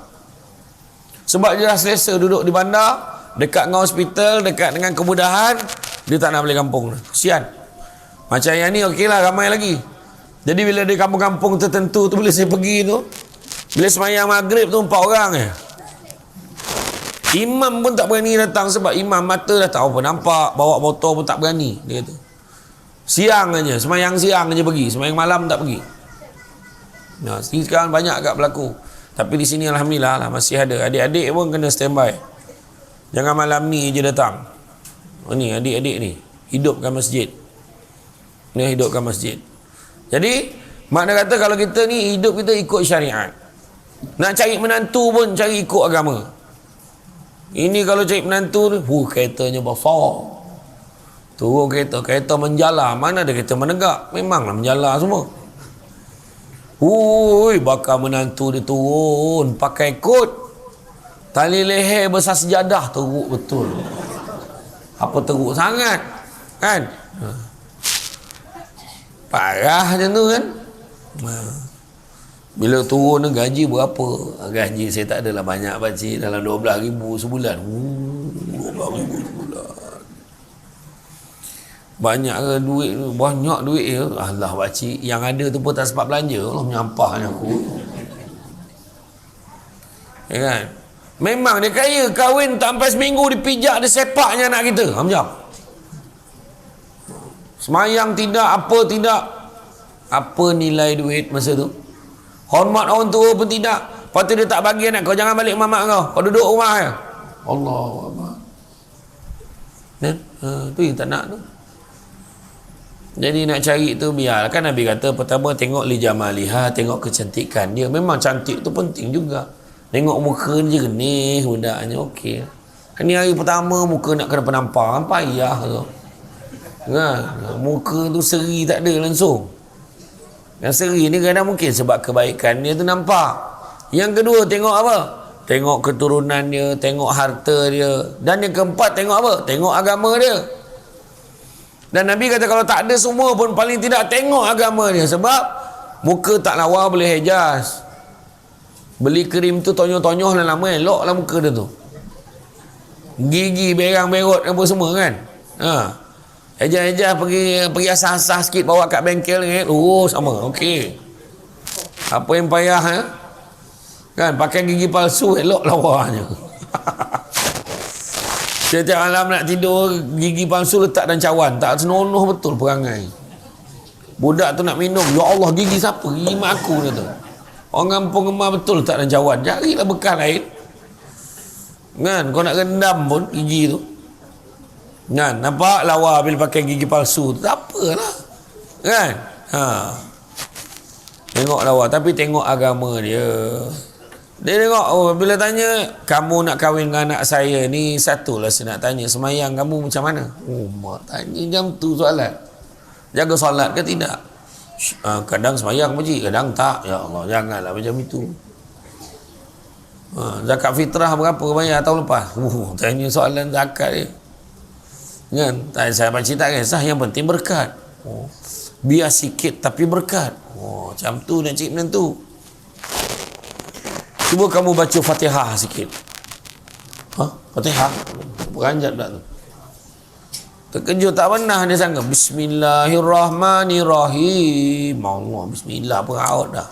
Sebab dia dah selesa duduk di bandar, dekat dengan hospital, dekat dengan kemudahan, dia tak nak balik kampung. Kesian. Macam yang ni okeylah, ramai lagi. Jadi bila di kampung-kampung tertentu tu, bila saya pergi tu, bila semayang maghrib tu 4 orang je. Imam pun tak berani datang sebab imam mata dah tak apa nampak, bawa motor pun tak berani, dia kata. Siang aja, semayang siang aja pergi, semayang malam tak pergi. Nah, sekarang banyak agak berlaku. Tapi di sini alhamdulillah lah, masih ada. Adik-adik pun kena standby. Jangan malam ni je datang. Ni adik-adik ni hidupkan masjid. Ni hidupkan masjid. Jadi makna kata kalau kita ni hidup kita ikut syariat. Nak cari menantu pun cari ikut agama. Ini kalau cari menantu ni, keretanya besar. Turun kereta menjala. Mana ada kereta menegak? Memanglah menjala semua. Bakal menantu dia turun pakai kot, tali leher besar sejadah, teruk betul. Apa teruk sangat kan? Parah macam tu kan. Bila turun gaji berapa? Gaji saya tak adalah banyak pakcik, dalam 12,000 sebulan. 12,000 sebulan. Banyak ke duit? Banyak duit ya. Allah pakcik, yang ada tu pun tak sempat belanja. Allah menyampahnya aku. Ya kan? Memang dia kaya, kahwin tak sampai seminggu dipijak, dia sepaknya anak kita. Macam semayang tidak, apa tidak. Apa nilai duit masa tu? Hormat orang tua pun tidak. Lepas tu dia tak bagi anak kau, jangan balik mamak kau duduk rumah je. Allah. Tu yang tak nak tu. Jadi nak cari tu biar. Kan Nabi kata pertama tengok li jamaliha, tengok kecantikan dia. Memang cantik tu penting juga. Tengok muka dia jernih, budaknya okey. Ni hari pertama muka nak kena penampar, payah tu. Kan? Muka tu seri tak ada langsung. Yang seri ni kadang mungkin sebab kebaikan dia tu nampak. Yang kedua tengok apa? Tengok keturunan dia, tengok harta dia. Dan yang keempat tengok apa? Tengok agama dia. Dan Nabi kata kalau tak ada semua pun paling tidak tengok agama dia. Sebab muka tak lawa boleh hijaz. Beli krim tu tonyoh-tonyoh lah lama, elok lah muka dia tu. Gigi berang-berot apa semua kan. Hijaz-hijaz pergi asah-asah sikit bawa kat bengkel ni. Oh sama, okey. Apa yang payah kan, pakai gigi palsu elok lawanya. Setiap malam nak tidur gigi palsu letak dalam cawan, tak senonoh betul perangai. Budak tu nak minum, ya Allah gigi siapa? Gigi mak aku dia tu. Orang kampung gemar betul letak dalam cawan, carilah bekas lain. Kan, kau nak rendam pun gigi tu. Kan, nampak lawa bila pakai gigi palsu tu, tak apalah. Kan? Tengok lawa, tapi tengok agama dia. Dia tengok, bila tanya, kamu nak kahwin dengan anak saya ni, satulah saya nak tanya, semayang kamu macam mana? Mak tanya jam tu soalan. Jaga solat ke tidak? Kadang semayang pakcik, kadang tak. Ya Allah, janganlah macam itu. Zakat fitrah berapa bayar tahun lepas? Tanya soalan zakat dia. Kan? Saya pakcik tak kisah, yang penting berkat. Biar sikit tapi berkat. Macam tu nak cik menentu. Cuba kamu baca Fatihah sikit. Fatihah? Beranjat tak tu? Terkejut tak pernah dia sangka. Bismillahirrahmanirrahim. Allah, bismillah pun out dah.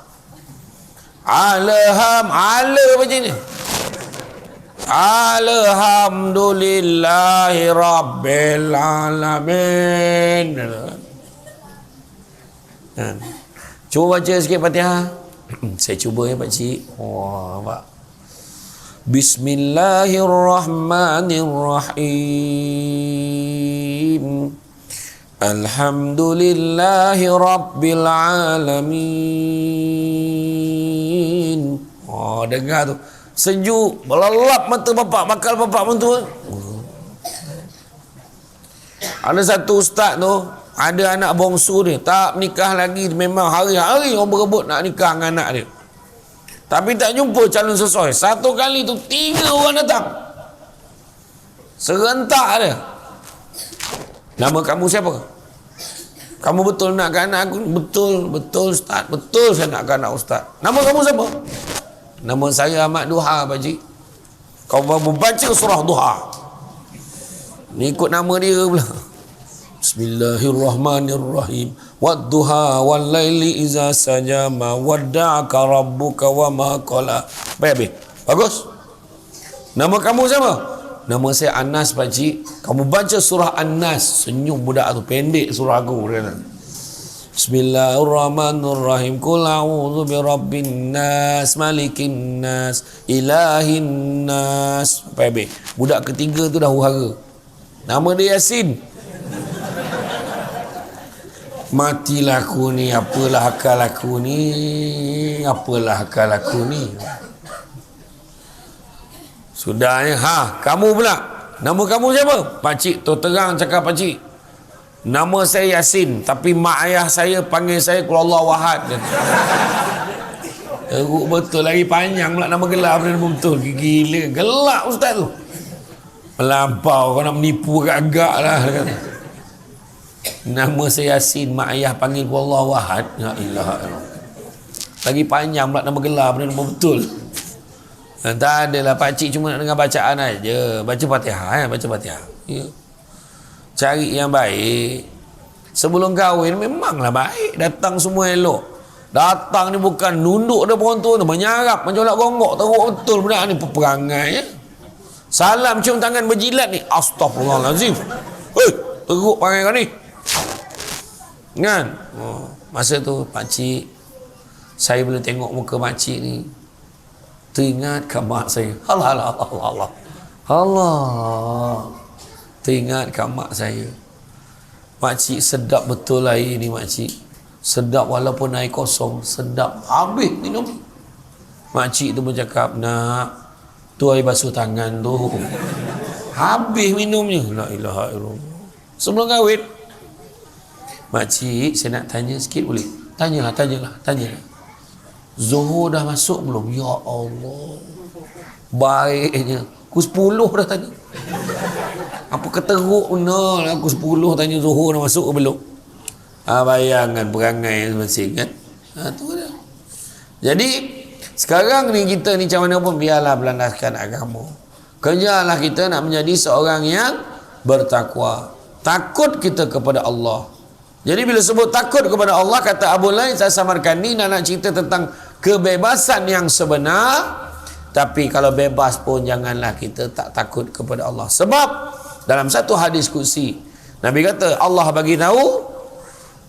Ala macam ni. Alhamdulillahi Rabbil Alamin. Cuba baca sikit Fatihah. Saya cuba ya pakcik. Nampak. Bismillahirrahmanirrahim. Alhamdulillahi Rabbil Alamin. Dengar tu. Sejuk. Melelap mata bapak. Bakal bapak mentua. Ada satu ustaz tu, ada anak bongsu dia, tak nikah lagi, memang hari-hari orang berebut nak nikah dengan anak dia. Tapi tak jumpa calon sesuai. Satu kali tu 3 orang datang. Serentak dia. Nama kamu siapa? Kamu betul nak ke anak aku? Betul ustaz. Betul saya nak ke anak ustaz. Nama kamu siapa? Nama saya Ahmad Duha pakcik. Kau baca surah Duha. Ni ikut nama dia pula. Bismillahirrahmanirrahim. Wadduha wal laili iza sajama wadda'aka rabbuka wa ma qala. Baik. Bagus. Nama kamu siapa? Nama saya Anas pakcik. Kamu baca surah An-Nas. Senyum budak tu, pendek surah aku. Bismillahirrahmanirrahim. Qul a'udzu birabbin nas, malikin nas, ilahin nas. Baik. Budak ketiga tu dah hura. Nama dia Yasin. Matilah aku ni, apalah akal aku ni. Sudahnya, kamu pula. Nama kamu siapa? Pakcik tu terang cakap pakcik. Nama saya Yasin, tapi mak ayah saya panggil saya Qul Allahu Ahad. Teruk betul, lagi panjang pula nama gelap dia betul. Gila, gelap ustaz tu. Melampau, kau nak menipu agak-agak lah. Nama saya Yasin, mak ayah panggil Wallahu Ahad. La ilaha illallah. Lagi panjang pula nama gelar benda betul. Tak adalah pakcik cuma nak dengar bacaan aja. Baca Fatihah, baca Fatihah. Ya. Cari yang baik. Sebelum kahwin memanglah baik, datang semua elok. Datang ni bukan nunduk dia pohon tu, menyarap macam nak gonggok. Teruk betul budak ni peperangai ya. Salam cium tangan berjilat ni. Astagfirullahalazim. Teruk perangai kau ni. Kan? Masa tu pakcik, saya bila tengok muka makcik ni, teringat ke mak saya. Allah. Teringat ke mak saya. Makcik sedap betul air ni makcik. Sedap walaupun air kosong, sedap. Habis minum. Makcik tu bercakap, nak, tu air basuh tangan tu. Habis minumnya. La ilaha illallah. Sebelum kahwin, makcik, saya nak tanya sikit boleh? Tanyalah. Zuhur dah masuk belum? Ya Allah, baiknya. Pukul 10 dah tanya. Apa keteruk benar lah, pukul 10 tanya Zuhur dah masuk ke belum? Bayangkan perangai masing-masing kan. Tu dia. Jadi sekarang ni kita ni macam mana pun biarlah berlandaskan agama. Kerjalah kita nak menjadi seorang yang bertakwa. Takut kita kepada Allah. Jadi bila sebut takut kepada Allah, kata Abu Laith As-Samarkandi nak cerita tentang kebebasan yang sebenar. Tapi kalau bebas pun janganlah kita tak takut kepada Allah. Sebab dalam satu hadis kursi, Nabi kata, Allah bagi tahu,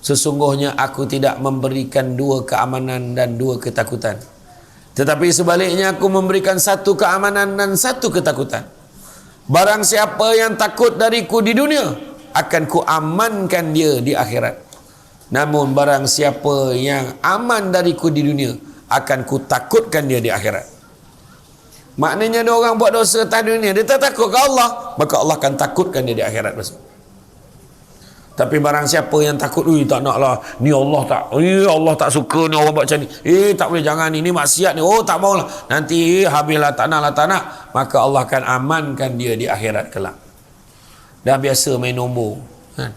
sesungguhnya aku tidak memberikan 2 keamanan dan 2 ketakutan. Tetapi sebaliknya aku memberikan 1 keamanan dan 1 ketakutan. Barang siapa yang takut dariku di dunia, akan ku amankan dia di akhirat. Namun barang siapa yang aman dariku di dunia, akan ku takutkan dia di akhirat. Maknanya ada orang buat dosa atas dunia, dia tak takut ke Allah, maka Allah akan takutkan dia di akhirat. Tapi barang siapa yang takut, tak nak lah, ni Allah tak suka ni orang buat macam ni, tak boleh, jangan, ini maksiat ni, tak maulah, nanti habislah, tak nak, maka Allah akan amankan dia di akhirat kelak. Dah biasa main nombor kan?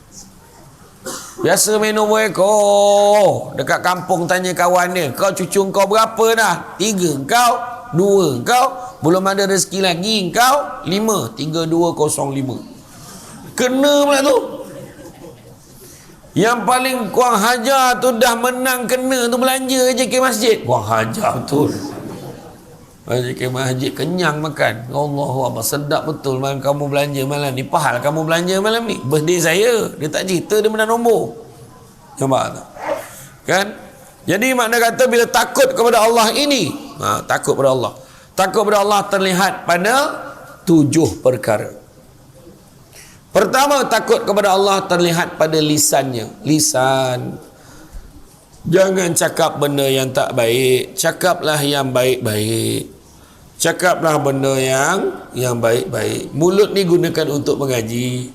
Biasa main nombor ekor dekat kampung, tanya kawan dia, kau cucu kau berapa dah? 3 kau, 2 kau, belum ada rezeki lagi kau, 5, 3205. Kena pula tu. Yang paling kurang hajar tu dah menang kena tu belanja je ke masjid. Kurang hajar betul. Belanja ke masjid kenyang makan. Allahu Akbar, sedap betul malam kamu belanja malam ni. Pahal kamu belanja malam ni. Birthday saya. Dia tak cerita dia menang nombor. Nampak tak? Kan? Jadi makna kata bila takut kepada Allah ini, takut kepada Allah. Takut kepada Allah terlihat pada 7 perkara. Pertama, takut kepada Allah terlihat pada lisannya. Lisan. Jangan cakap benda yang tak baik. Cakaplah yang baik-baik. Cakaplah benda yang baik-baik. Mulut ni gunakan untuk mengaji.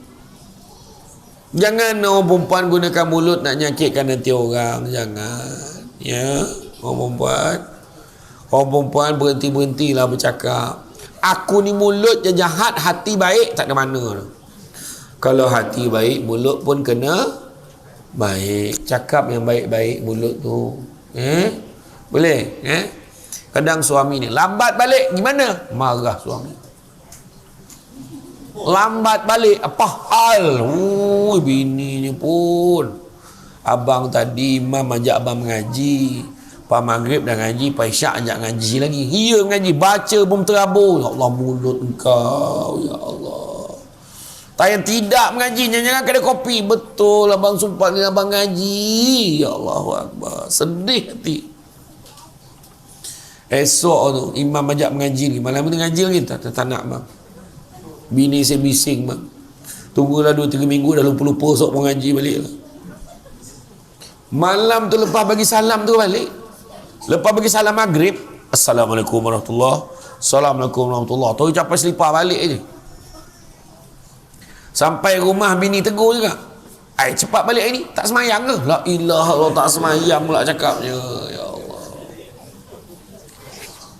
Jangan orang perempuan gunakan mulut nak nyakitkan nanti orang. Jangan. Ya, orang perempuan berhenti-berhentilah bercakap. Aku ni mulut je jahat, hati baik, tak ada mana. Kalau hati baik, mulut pun kena baik. Cakap yang baik-baik mulut tu. Boleh? Kadang suami ni lambat balik, gimana? Marah suami. Lambat balik, apa hal? Bininya pun. Abang tadi imam ajak abang mengaji. Lepas maghrib dah ngaji, lepas isyak ajak ngaji lagi. Iya mengaji, baca pun terabur. Ya Allah, mulut engkau, ya Allah. Tak yang tidak mengaji, jangan kedai kopi. Betul, abang sumpah ni abang ngaji. Ya Allah Akbar, sedih hati. Esok tu imam ajak mengaji lagi, malam tu ngaji lagi, tak nak bang. Bini saya bising bang, tunggulah 2-3 minggu dah lupa-lupa, esok pun ngaji balik lah. Malam tu lepas bagi salam tu balik, lepas bagi salam maghrib, Assalamualaikum warahmatullahi, Assalamualaikum warahmatullahi, tu capai selipar balik je. Sampai rumah bini tegur juga, cepat balik ni, tak semayang ke? La ilaha illallah, tak semayang pula cakapnya. Ya Allah,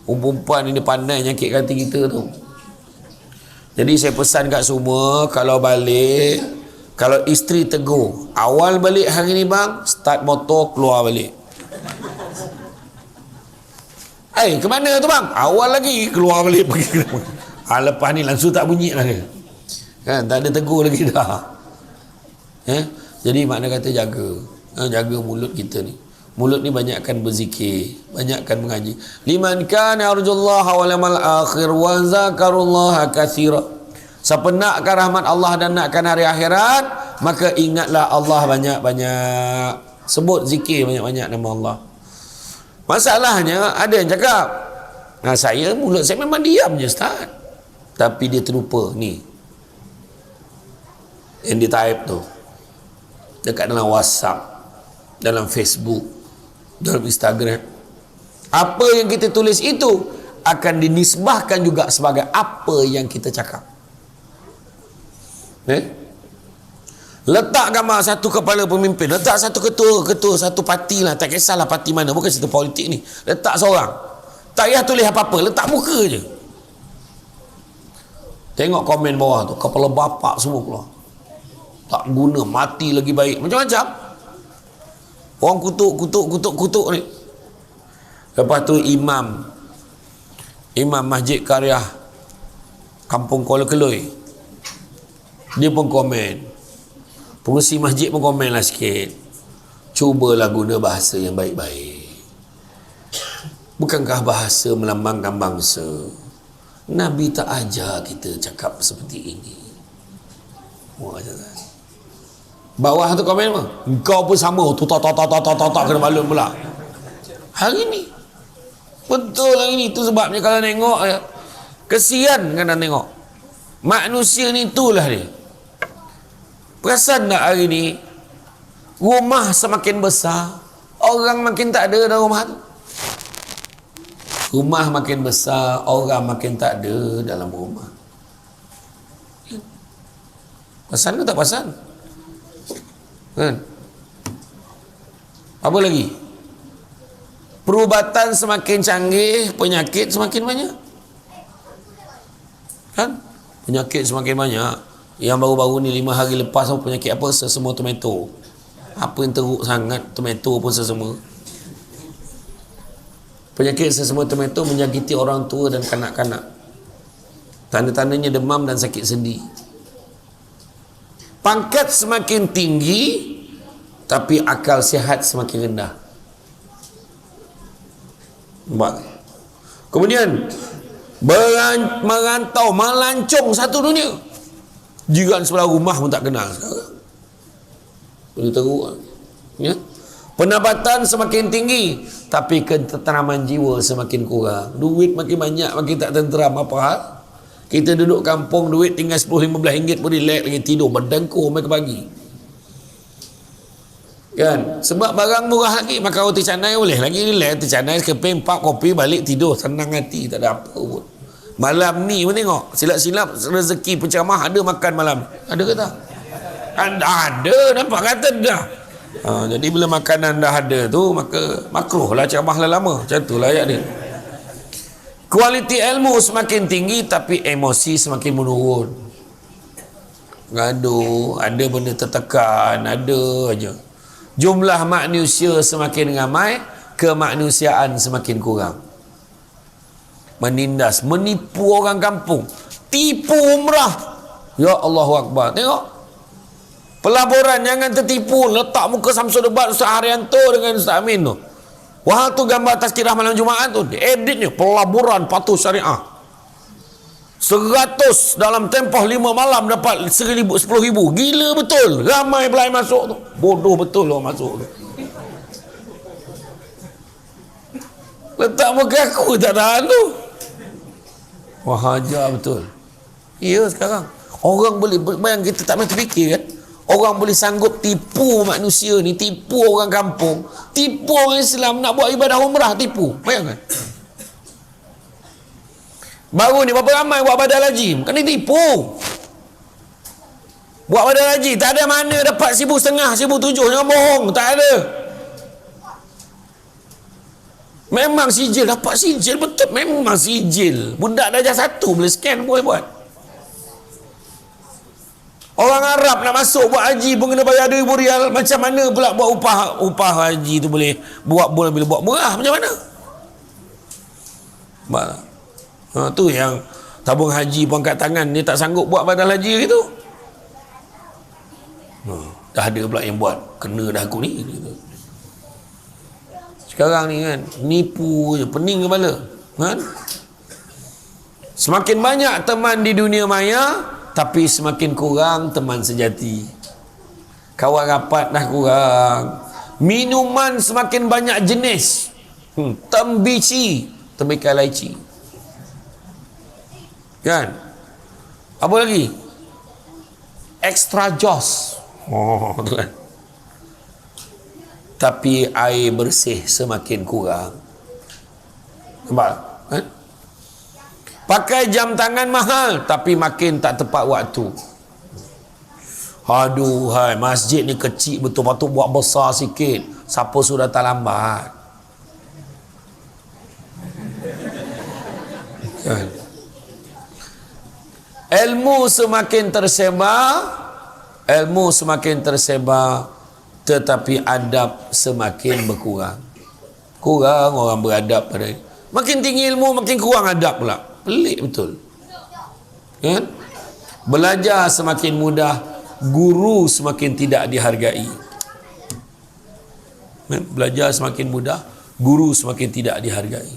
perempuan ini pandai nyakitkan hati kita tu. Jadi saya pesan kat semua, kalau balik, kalau isteri tegur, awal balik hari ni bang, start motor keluar balik. Ke mana tu bang? Awal lagi keluar balik pergi. Lepas ni langsung tak bunyi lah dia. Kan, tak ada tegur lagi dah. Jadi makna kata jaga. Jaga mulut kita ni. Mulut ni banyakkan berzikir, banyakkan mengaji. Liman kana yarjullaha wal yawmal akhir wa zakarullaha katsira. Siapa nakkan rahmat Allah dan nakkan hari akhirat, maka ingatlah Allah banyak-banyak. Sebut zikir banyak-banyak nama Allah. Masalahnya ada yang cakap, saya mulut saya memang diam je Ustaz. Tapi dia terlupa ni yang di type tu. dekat dalam WhatsApp, dalam Facebook, dalam Instagram. Apa yang kita tulis itu akan dinisbahkan juga sebagai apa yang kita cakap. Letak gambar satu kepala pemimpin, letak satu ketua satu parti lah, tak kisahlah parti mana, bukan cerita politik ni, letak seorang, tak payah tulis apa-apa, letak muka je. Tengok komen bawah tu, kepala bapak semua keluar, tak guna, mati lagi baik, macam-macam orang kutuk ni. Lepas tu imam Masjid Karya Kampung Kuala Keloi, dia pun komen, pengurusi masjid pun komen lah sikit, cubalah guna bahasa yang baik-baik. Bukankah bahasa melambangkan bangsa? Nabi tak ajar kita cakap seperti ini. Bawah tu komen apa? Engkau pun sama, tak kena malu pula. Hari ni betul hari ni. Tu sebabnya kalau tengok, kesian kan nak tengok manusia ni, itulah dia. Perasan tak hari ni rumah semakin besar, orang makin tak ada dalam rumah tu. Rumah makin besar, orang makin tak ada dalam rumah. Perasan ke tak perasan? Kan? Apa lagi? Perubatan semakin canggih, penyakit semakin banyak. Kan? Penyakit semakin banyak. Yang baru-baru ni 5 hari lepas, penyakit apa? Sesama tomato. Apa yang teruk sangat, tomato pun sesama. Penyakit sesama tomato menyakiti orang tua dan kanak-kanak. Tanda-tandanya demam dan sakit sendi. Pangkat semakin tinggi, tapi akal sihat semakin rendah. Kemudian merantau, melancong satu dunia. Jiran sebelah rumah pun tak kenal sekarang. Ini teruk. Ya? Pendapatan semakin tinggi, tapi ketenteraman jiwa semakin kurang. Duit makin banyak, makin tak tenteram. Apa hal? Kita duduk kampung, duit tinggal 10-15 ringgit pun relax lagi, tidur berdengkur sampai ke pagi. Kan? Sebab barang murah lagi, makan roti canai boleh lagi relax, roti canai keping, pap, kopi, balik tidur, senang hati, tak ada apa pun. Malam ni pun tengok, silap-silap rezeki penceramah ada makan malam. Ada ke tak? Ada, nampak kata dah. Jadi bila makanan dah ada tu, maka makruh lah ceramah lama. Macam tu lah ayat dia. Kualiti ilmu semakin tinggi, tapi emosi semakin menurun. Gaduh, ada benda tertekan, ada aja. Jumlah manusia semakin ramai, kemanusiaan semakin kurang. Menindas, menipu orang kampung, tipu umrah. Ya Allahu Akbar. Tengok pelaburan, jangan tertipu. Letak muka Samsul Debat Ustaz Haryanto dengan Ustaz Amin tu. Wah, tu gambar tazkirah malam Jumaat tu, editnya pelaburan patuh syariah. 100 dalam tempoh 5 malam dapat 10,000. Gila betul. Ramai pelai masuk tu. Bodoh betul orang masuk tu. Letak muka aku tak tahan tu. Wah, ajar betul. Ya, sekarang orang boleh, bayang kita tak pernah terfikir kan, orang boleh sanggup tipu manusia ni, tipu orang kampung, tipu orang Islam nak buat ibadah umrah, tipu. Bayangkan. Baru ni berapa ramai buat badal haji, kena tipu. Buat badal haji tak ada mana dapat 1,500, 1,700, jangan bohong, tak ada. Memang sijil, dapat sijil betul, memang sijil. Budak darjah 1 boleh scan, boleh buat. Orang Arab nak masuk buat haji pun kena bayar 2,000 rial. Macam mana pula buat upah haji tu boleh buat murah, macam mana? Tu yang tabung haji pun angkat tangan, dia tak sanggup buat badal haji gitu. Dah ada pula yang buat, kena dah aku ni gitu. Sekarang ni kan, nipu je, pening kepala kan? Semakin banyak teman di dunia maya, tapi semakin kurang teman sejati. Kawan rapat dah kurang. Minuman semakin banyak jenis. Tembici, tembikar laici. Kan? Apa lagi? Extra jos. Tu kan. tapi air bersih semakin kurang. Nampak? Pakai jam tangan mahal tapi makin tak tepat waktu. Aduh, hai, masjid ni kecil betul, patut buat besar sikit. Siapa sudah tak lambat? Kan? Ilmu semakin tersebar, tetapi adab semakin berkurang. Kurang orang beradab pada ini. Makin tinggi ilmu, makin kurang adab pula. Pelik betul. Kan? Belajar semakin mudah, guru semakin tidak dihargai. Kan? Belajar semakin mudah, guru semakin tidak dihargai.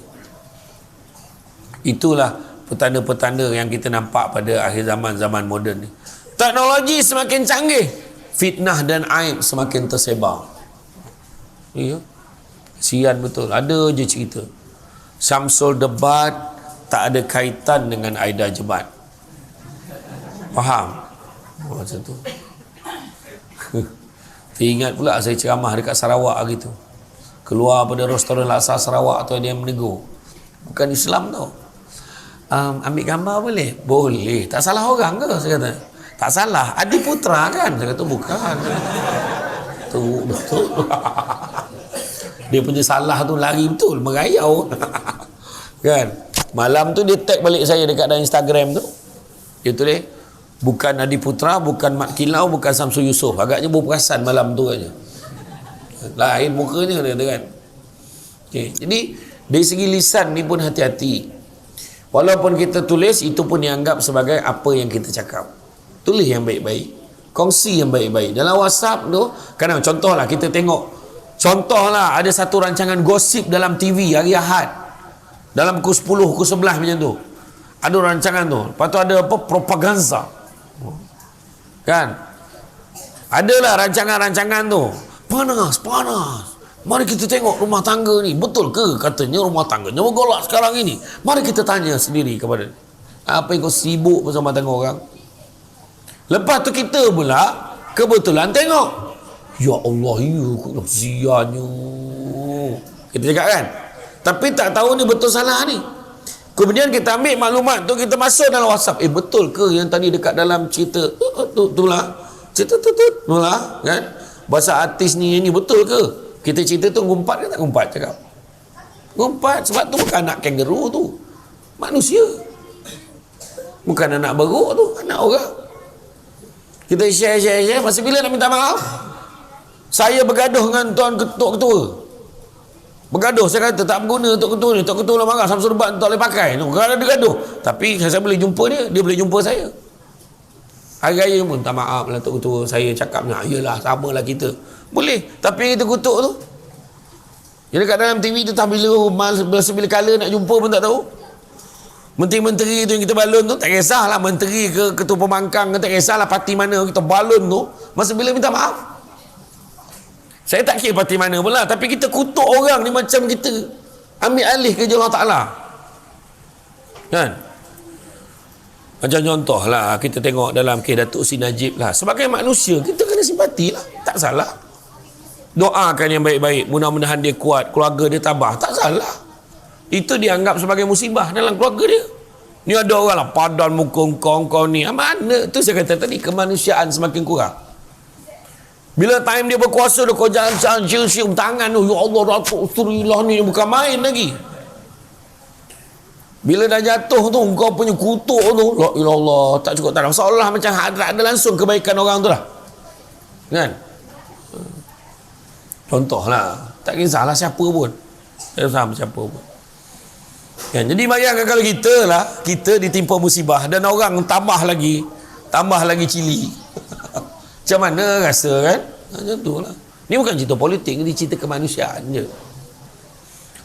Itulah petanda-petanda yang kita nampak pada akhir zaman moden ni. Teknologi semakin canggih, fitnah dan aib semakin tersebar. Ya. Sian betul. Ada je cerita. Syamsul Debat tak ada kaitan dengan Aida Jebat. Faham? Macam tu. Teringat pula saya ceramah dekat Sarawak hari tu. Keluar pada restoran Laksa Sarawak tu, ada yang menegur. Bukan Islam tau. Ambil gambar boleh? Boleh. Tak salah orang ke? Saya kata. Tak salah. Adi Putra kan? Saya kata bukan. Tu betul. Dia punya salah tu lari betul, merayau. Kan? Malam tu dia tag balik saya dekat dalam Instagram tu. Dia tulis, bukan Adi Putra, bukan Mat Kilau, bukan Samsul Yusof. Agaknya berperasan malam tu aja. Lain mukanya dia kan. Okay. Jadi dari segi lisan ni pun hati-hati. Walaupun kita tulis, itu pun dianggap sebagai apa yang kita cakap. Tulis yang baik-baik, kongsi yang baik-baik. Dalam WhatsApp tu, kadang contohlah kita tengok, contohlah ada satu rancangan gosip dalam TV hari Ahad, dalam pukul 10, pukul 11 macam tu, ada rancangan tu. Lepas tu ada apa, propaganda kan, adalah rancangan-rancangan tu, panas, mari kita tengok rumah tangga ni, betul ke katanya rumah tangganya bergolak sekarang ini. Mari kita tanya sendiri kepada apa yang kau sibuk bersama tangga orang. Lepas tu kita pula kebetulan tengok, ya Allah, ya siannya, kita cakap kan, tapi tak tahu ni betul salah ni. Kemudian kita ambil maklumat tu, kita masuk dalam WhatsApp, betul ke yang tadi dekat dalam cerita tu lah, cerita tu lah kan, bahasa artis ni betul ke? Kita cerita tu ngumpat ke tak ngumpat? Cakap ngumpat, sebab tu bukan anak kangaroo tu, manusia, bukan anak beruk tu, anak orang. Kita share, masa bila nak minta maaf? Saya bergaduh dengan tuan ketua, bergaduh, saya kata tak berguna Tok Ketua ni, Tok Ketua lah marah, Syamsul Debat tak boleh pakai tu, kerana dia gaduh. Tapi saya boleh jumpa dia boleh jumpa saya. Hari raya pun tak maaf lah Tok Ketua, saya cakap yalah samalah kita, boleh. Tapi kita kutuk tu, jadi kat dalam TV tu tak bila kala nak jumpa pun tak tahu. Menteri-menteri tu yang kita balon tu, tak kisahlah menteri ke ketua pembangkang ke, tak kisahlah parti mana kita balon tu, masa bila minta maaf, saya tak kira parti mana pula, tapi kita kutuk orang ni macam kita ambil alih kerja Allah Ta'ala kan. Macam contoh lah, kita tengok dalam kes Datuk Seri Najib lah, sebagai manusia kita kena simpati lah, tak salah. Doakan yang baik-baik, mudah-mudahan dia kuat, keluarga dia tabah, tak salah. Itu dianggap sebagai musibah dalam keluarga dia. Ni ada orang lah padan muka kau ni, mana tu saya kata tadi, kemanusiaan semakin kurang. Bila time dia berkuasa, dia kau jalan cium tangan tu, ya Allah, Datuk Surilah ni bukan main lagi. Bila dah jatuh tu, kau punya kutuk tu, la ilallah, tak cukup tak ada, seolah macam ada langsung kebaikan orang tu lah kan. Contohlah, tak kisahlah siapa pun, tak kisah siapa pun kan. Jadi bayangkan kalau kita ditimpa musibah dan orang tambah lagi cili. Macam mana rasa kan? Macam tu lah. Ni bukan cerita politik, ni cerita kemanusiaan je.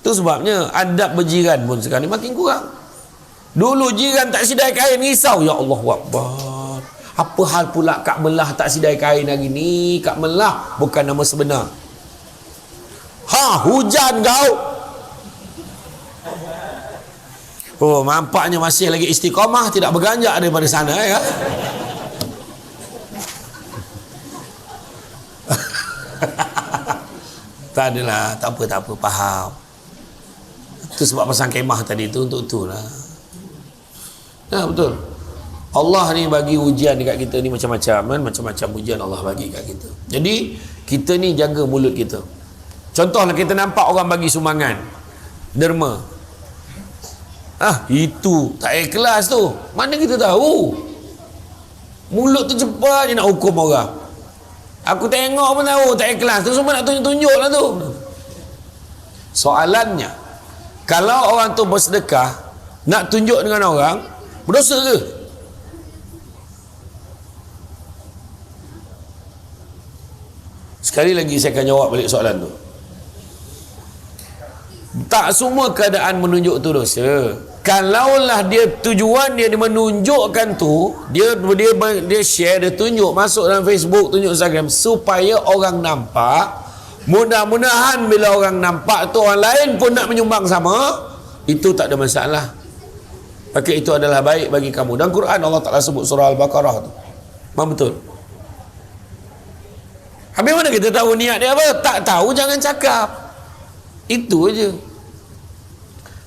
Tu sebabnya adab berjiran pun sekarang ni makin kurang. Dulu jiran tak sidai kain, risau, ya Allah Akbar, apa hal pula Kak Melah tak sidai kain hari ni? Kak Melah bukan nama sebenar. Hujan kau. Oh, nampaknya masih lagi istiqamah, tidak berganjak daripada sana ya. Tak adalah, tak apa, faham. Itu sebab pasang kemah tadi tu untuk itulah. Ya, betul. Allah ni bagi ujian dekat kita ni macam-macam kan, macam-macam ujian Allah bagi kat kita. Jadi kita ni jaga mulut kita. Contohlah kita nampak orang bagi sumbangan derma, itu tak ikhlas tu. Mana kita tahu? Mulut tu cepat je nak hukum orang. Aku tengok pun tahu tak ikhlas tu, semua nak tunjuk-tunjuk lah tu. Soalannya, kalau orang tu bersedekah nak tunjuk dengan orang, berdosa ke? Sekali lagi saya akan jawab balik soalan tu. Tak semua keadaan menunjuk tu dosa. Kalaulah dia tujuan dia menunjukkan tu, dia share, dia tunjuk, masuk dalam Facebook, tunjuk Instagram supaya orang nampak. Mudah-mudahan bila orang nampak tu orang lain pun nak menyumbang sama, itu tak ada masalah. Maka itu adalah baik bagi kamu. Dan Quran Allah Ta'ala sebut surah Al-Baqarah tu. Memang betul. Habis mana kita tahu niat dia apa? Tak tahu jangan cakap. Itu aja.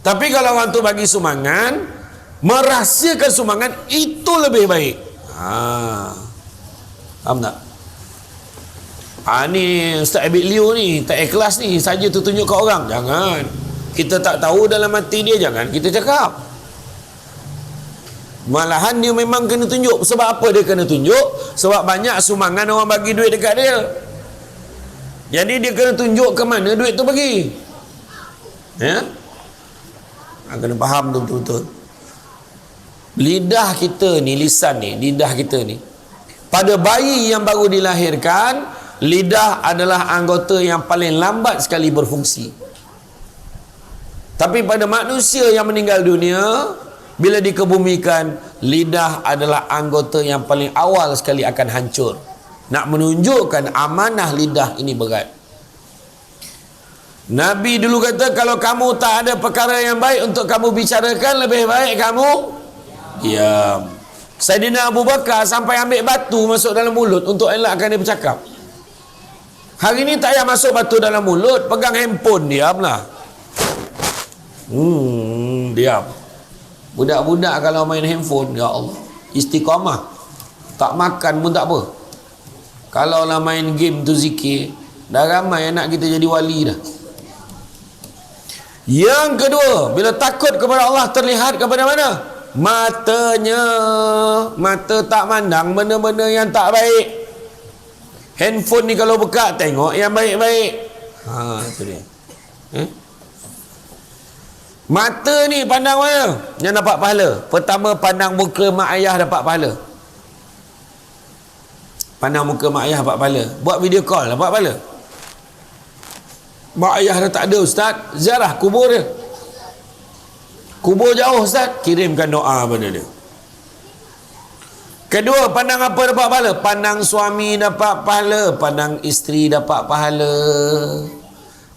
Tapi kalau orang tu bagi sumbangan, merahsiakan sumbangan, itu lebih baik. Faham tak? Ni Ustaz Abid Liu ni tak ikhlas ni, saja tu tunjuk ke orang. Jangan. Kita tak tahu dalam hati dia, jangan kita cakap. Malahan dia memang kena tunjuk. Sebab apa dia kena tunjuk? Sebab banyak sumbangan orang bagi duit dekat dia. Jadi dia kena tunjuk ke mana duit tu pergi. Ya? Kena faham tu betul-betul. Lidah kita ni, lisan ni, lidah kita ni, pada bayi yang baru dilahirkan, lidah adalah anggota yang paling lambat sekali berfungsi. Tapi pada manusia yang meninggal dunia, bila dikebumikan, lidah adalah anggota yang paling awal sekali akan hancur. Nak menunjukkan amanah lidah ini berat. Nabi dulu kata, kalau kamu tak ada perkara yang baik untuk kamu bicarakan, lebih baik kamu diam. Saidina Abu Bakar sampai ambil batu masuk dalam mulut untuk elakkan dia bercakap. Hari ni tak payah masuk batu dalam mulut, pegang handphone, diamlah. Diam. Budak-budak kalau main handphone, ya Allah, istiqamah, tak makan pun tak apa. Kalau lah main game tu zikir, dah ramai anak kita jadi wali dah. Yang kedua, bila takut kepada Allah terlihat kepada mana? Matanya. Mata tak mandang benda-benda yang tak baik. Handphone ni kalau buka, tengok yang baik-baik. Itu dia. Mata ni pandang mana? Yang dapat pahala. Pertama, pandang muka mak ayah dapat pahala. Pandang muka mak ayah dapat pahala. Buat video call dapat pahala. Mak ayah dah tak ada, Ustaz, ziarah kubur dia. Kubur jauh, Ustaz, kirimkan doa pada dia. Kedua, pandang apa dapat pahala? Pandang suami dapat pahala, pandang isteri dapat pahala.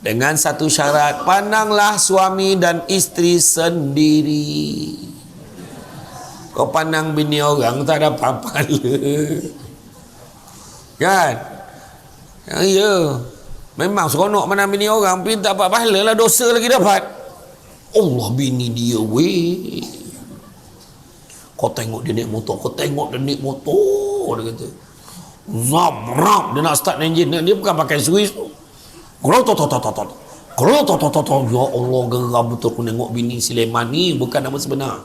Dengan satu syarat, pandanglah suami dan isteri sendiri. Kau pandang bini orang tak dapat pahala. Kan? Ya. Memang seronok mana bini orang, tapi tak dapat pahala lah, dosa lagi dapat. Allah, bini dia weh. Kau tengok dia naik motor, kau tengok dia naik motor, dia kata. Zamrap, dia nak start engine, dia bukan pakai Swiss tu. Kalau ya Allah, geram betul aku tengok bini Sulaiman ni, bukan nama sebenar.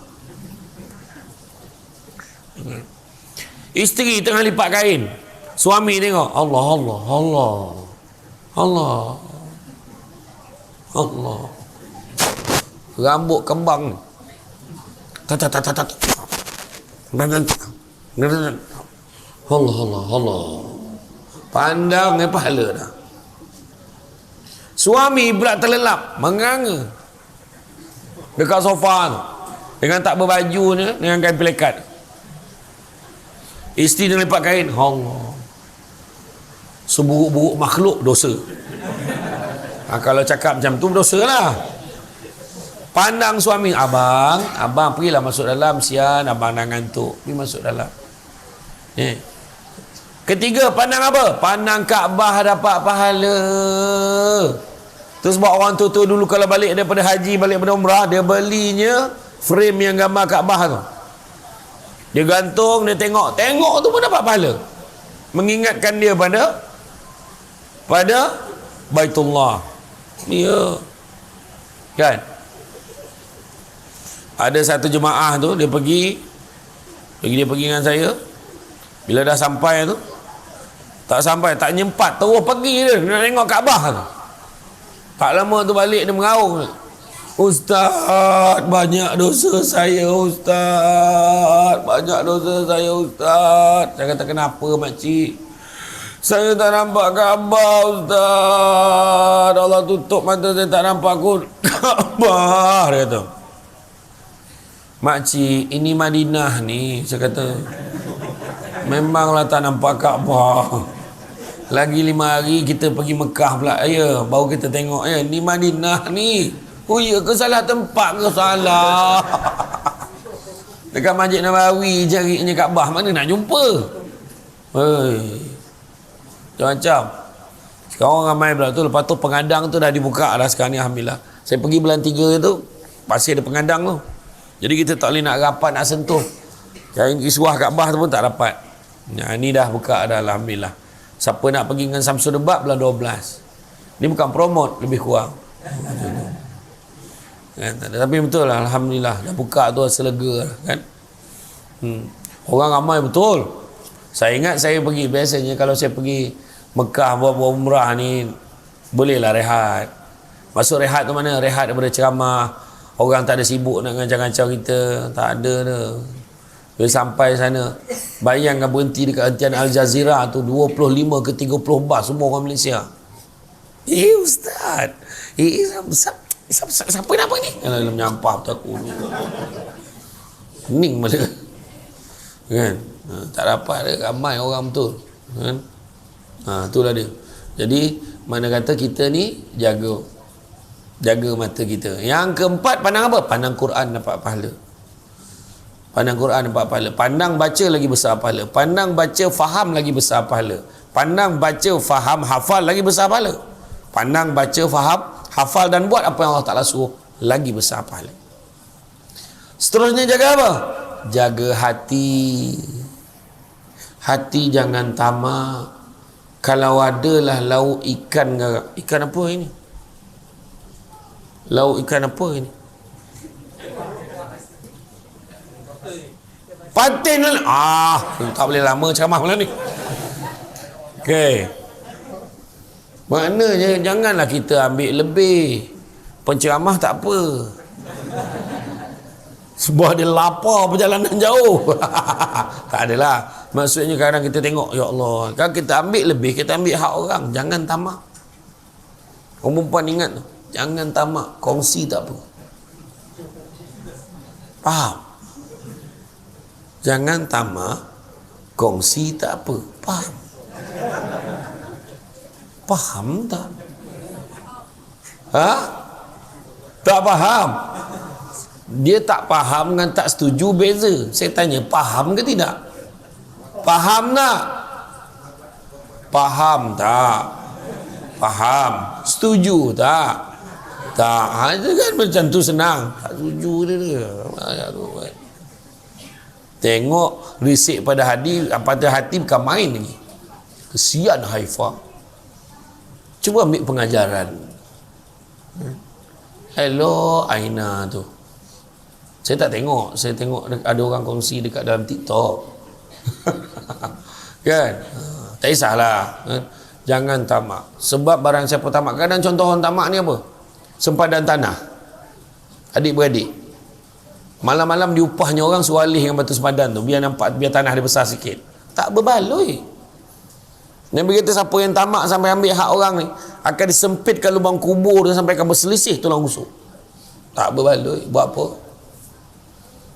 Isteri tengah lipat kain, suami tengok, Allah, Allah, Allah, Allah, Allah, rambut kembang, Allah, Allah, Allah, pandang pahala dah. Suami pula terlelap, menganga dekat sofa tu, dengan tak berbaju ni, dengan kain pelekat. Isteri dia lipat kain, Allah, seburuk-buruk makhluk dosa. Kalau cakap macam tu dosa lah. Pandang suami, abang pergilah masuk dalam, sian abang dah ngantuk, pergi masuk dalam. Ketiga, pandang apa? Pandang Kaabah dapat pahala. Tu sebab orang tu dulu kalau balik daripada haji, balik daripada umrah, dia belinya frame yang gambar Kaabah tu. Dia gantung, dia tengok tu pun dapat pahala. Mengingatkan dia pada Baitullah. Ya. Kan? Ada satu jemaah tu, dia pergi dengan saya. Bila dah sampai tu, tak nyempat, terus pergi dia nak tengok Kaabah tu. Tak lama tu balik, dia mengaung, "Ustaz, banyak dosa saya Ustaz, banyak dosa saya Ustaz." Saya kata, "Kenapa makcik?" "Saya tak nampak Kaabah Ustaz, Allah tutup mata saya, tak nampak Kaabah." Dia kata, "Makcik, ini Madinah ni." Saya kata, "Memanglah tak nampak Kaabah. Lagi 5 hari kita pergi Mekah pula. Ya, baru kita tengok. Ya, ni Madinah ni. Oh ya ke, salah tempat ke?" "Salah." Dekat Masjid Nabawi carinya Kaabah, mana nak jumpa? Hei, macam-macam. Sekarang ramai pula tu. Lepas tu pengadang tu dah dibuka dah sekarang ni, alhamdulillah. Saya pergi bulan 3 tu, pasti ada pengadang tu. Jadi kita tak boleh nak rapat, nak sentuh. Kain kiswah Kaabah tu pun tak dapat. Ni dah buka dah, alhamdulillah. Siapa nak pergi dengan Samsul Debat bulan 12. Ni bukan promote, lebih kurang. Kan? Tapi betul lah, alhamdulillah. Dah buka tu selega kan. Orang ramai betul. Saya ingat saya pergi, biasanya kalau saya pergi Mekah buat umrah ni, bolehlah rehat. Masuk rehat tu mana? Rehat daripada ceramah. Orang tak ada sibuk nak ngancang-ngancang kita. Tak ada dah. Bila sampai sana, bayangkan berhenti dekat hentian Al Jazeera tu, 25 ke 30 bas, semua orang Malaysia. Ustaz, siapa nama ni? Dalam nyampah tu aku ni. Hening masa kan? Tak dapat dia, ramai orang betul kan? Itulah dia. Jadi mana kata kita ni jaga mata kita. Yang keempat, pandang apa? Pandang Quran dapat pahala. Pandang Quran dapat pahala. Pandang baca lagi besar pahala. Pandang baca faham lagi besar pahala. Pandang baca faham hafal lagi besar pahala. Pandang baca faham hafal dan buat apa yang Allah Ta'ala suruh lagi besar pahala. Seterusnya jaga apa? Jaga hati. Hati jangan tamak. Kalau adalah lauk ikan apa ini? Lauk ikan apa ini? Patin lah. Tak boleh lama ceramah malam ni. Okey. Maknanya janganlah kita ambil lebih. Penceramah tak apa. Sebab dia lapar perjalanan jauh. Tak adalah. Maksudnya kadang kita tengok, ya Allah, kan kita ambil lebih, kita ambil hak orang. Jangan tamak. Orang perempuan ingat tu. Jangan tamak. Kongsi tak apa. Faham? Jangan tamak, kongsi tak apa. Faham? Faham tak? Tak faham. Dia tak faham dengan tak setuju beza. Saya tanya, faham ke tidak? Faham tak? Faham tak? Faham. Setuju tak? Tak. Itu kan macam tu senang. Tak setuju dia. Tengok risik pada hati bukan main lagi. Kesian Haifah. Cuba ambil pengajaran. Hello Aina tu. Saya tak tengok. Saya tengok ada orang kongsi dekat dalam TikTok. Kan? Tak kisahlah. Jangan tamak. Sebab barang siapa tamak. Kadang contoh orang tamak ni apa? Sempadan tanah. Adik-beradik. Malam-malam diupahnya orang suruh alih dengan batu sempadan tu, biar tanah dia besar sikit. Tak berbaloi. Nabi kata siapa yang tamak sampai ambil hak orang ni, akan disempitkan lubang kubur dan sampai akan berselisih tulang rusuk. Tak berbaloi. Buat apa?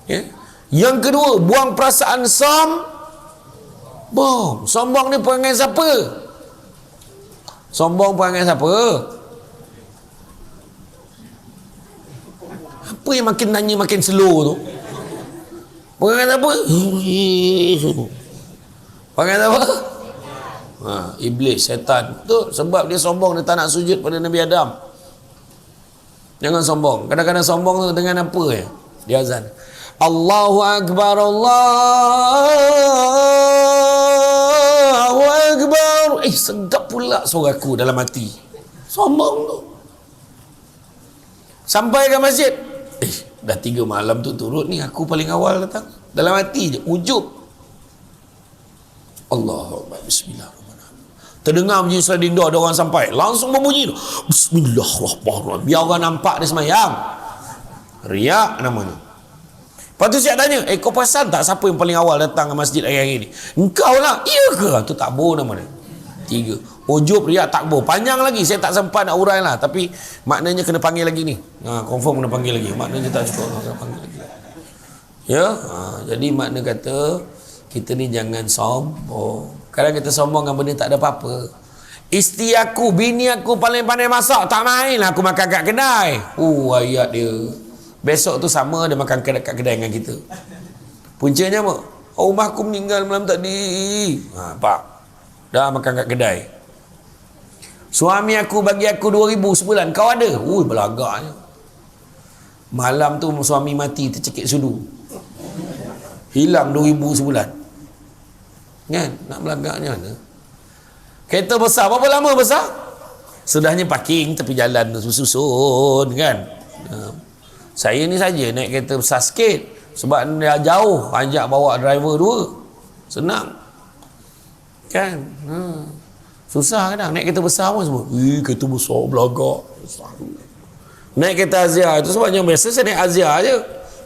Ya? Yang kedua, buang perasaan sombong. Sombong ni perangai siapa? Sombong perangai siapa? Apa yang makin nanya makin slow tu? Perangai apa? Perangai apa? Iblis, setan. Betul, sebab dia sombong, dia tak nak sujud pada Nabi Adam. Jangan sombong. Kadang-kadang sombong tu dengan apa ya? Dia azan. Allahu Akbar, Allahu Akbar. Sedap pula suara aku dalam hati. Sombong tu. Sampai ke masjid. Dah 3 malam tu turut ni, aku paling awal datang. Dalam hati je, ujub. Allahu Akbar, bismillahirrahmanirrahim. Terdengar bunyi sliding door, ada orang sampai. Langsung berbunyi tu. Bismillahirrahmanirrahim. Biar orang nampak dia semayang. Riak namanya. Lepas tu siap tanya, kau perasan tak siapa yang paling awal datang ke masjid hari-hari ni? Engkau lah. Iya ke? Tu takbur nama dia. 3. Ujub, riak, takbur. Panjang lagi. Saya tak sempat nak urai lah. Tapi maknanya kena panggil lagi ni. Confirm kena panggil lagi. Maknanya tak cukup. Kena panggil lagi. Ya? Jadi makna kata, kita ni jangan sombong. Kadang kita sombong dengan benda tak ada apa-apa. Isteri aku, bini aku paling pandai masak. Tak main lah aku makan kat kedai. Ayat dia. Besok tu sama dia makan kat kedai dengan kita. Puncanya apa? Rumah aku meninggal malam tadi. Pak. Dah makan kat kedai. Suami aku bagi aku 2,000 sebulan. Kau ada? Belagaknya. Malam tu suami mati tercekik sudu. Hilang 2,000 sebulan. Kan? Nak belagaknya mana? Kereta besar. Berapa lama besar? Sudahnya parking tepi jalan susun kan. Saya ni saja naik kereta besar sikit. Sebab dia jauh. Ajak bawa driver 2. Senang. Kan? Susah kadang. Naik kereta besar pun semua. Kereta besar belagak. Naik kereta Azia. Itu sebabnya biasa saya naik Azia je.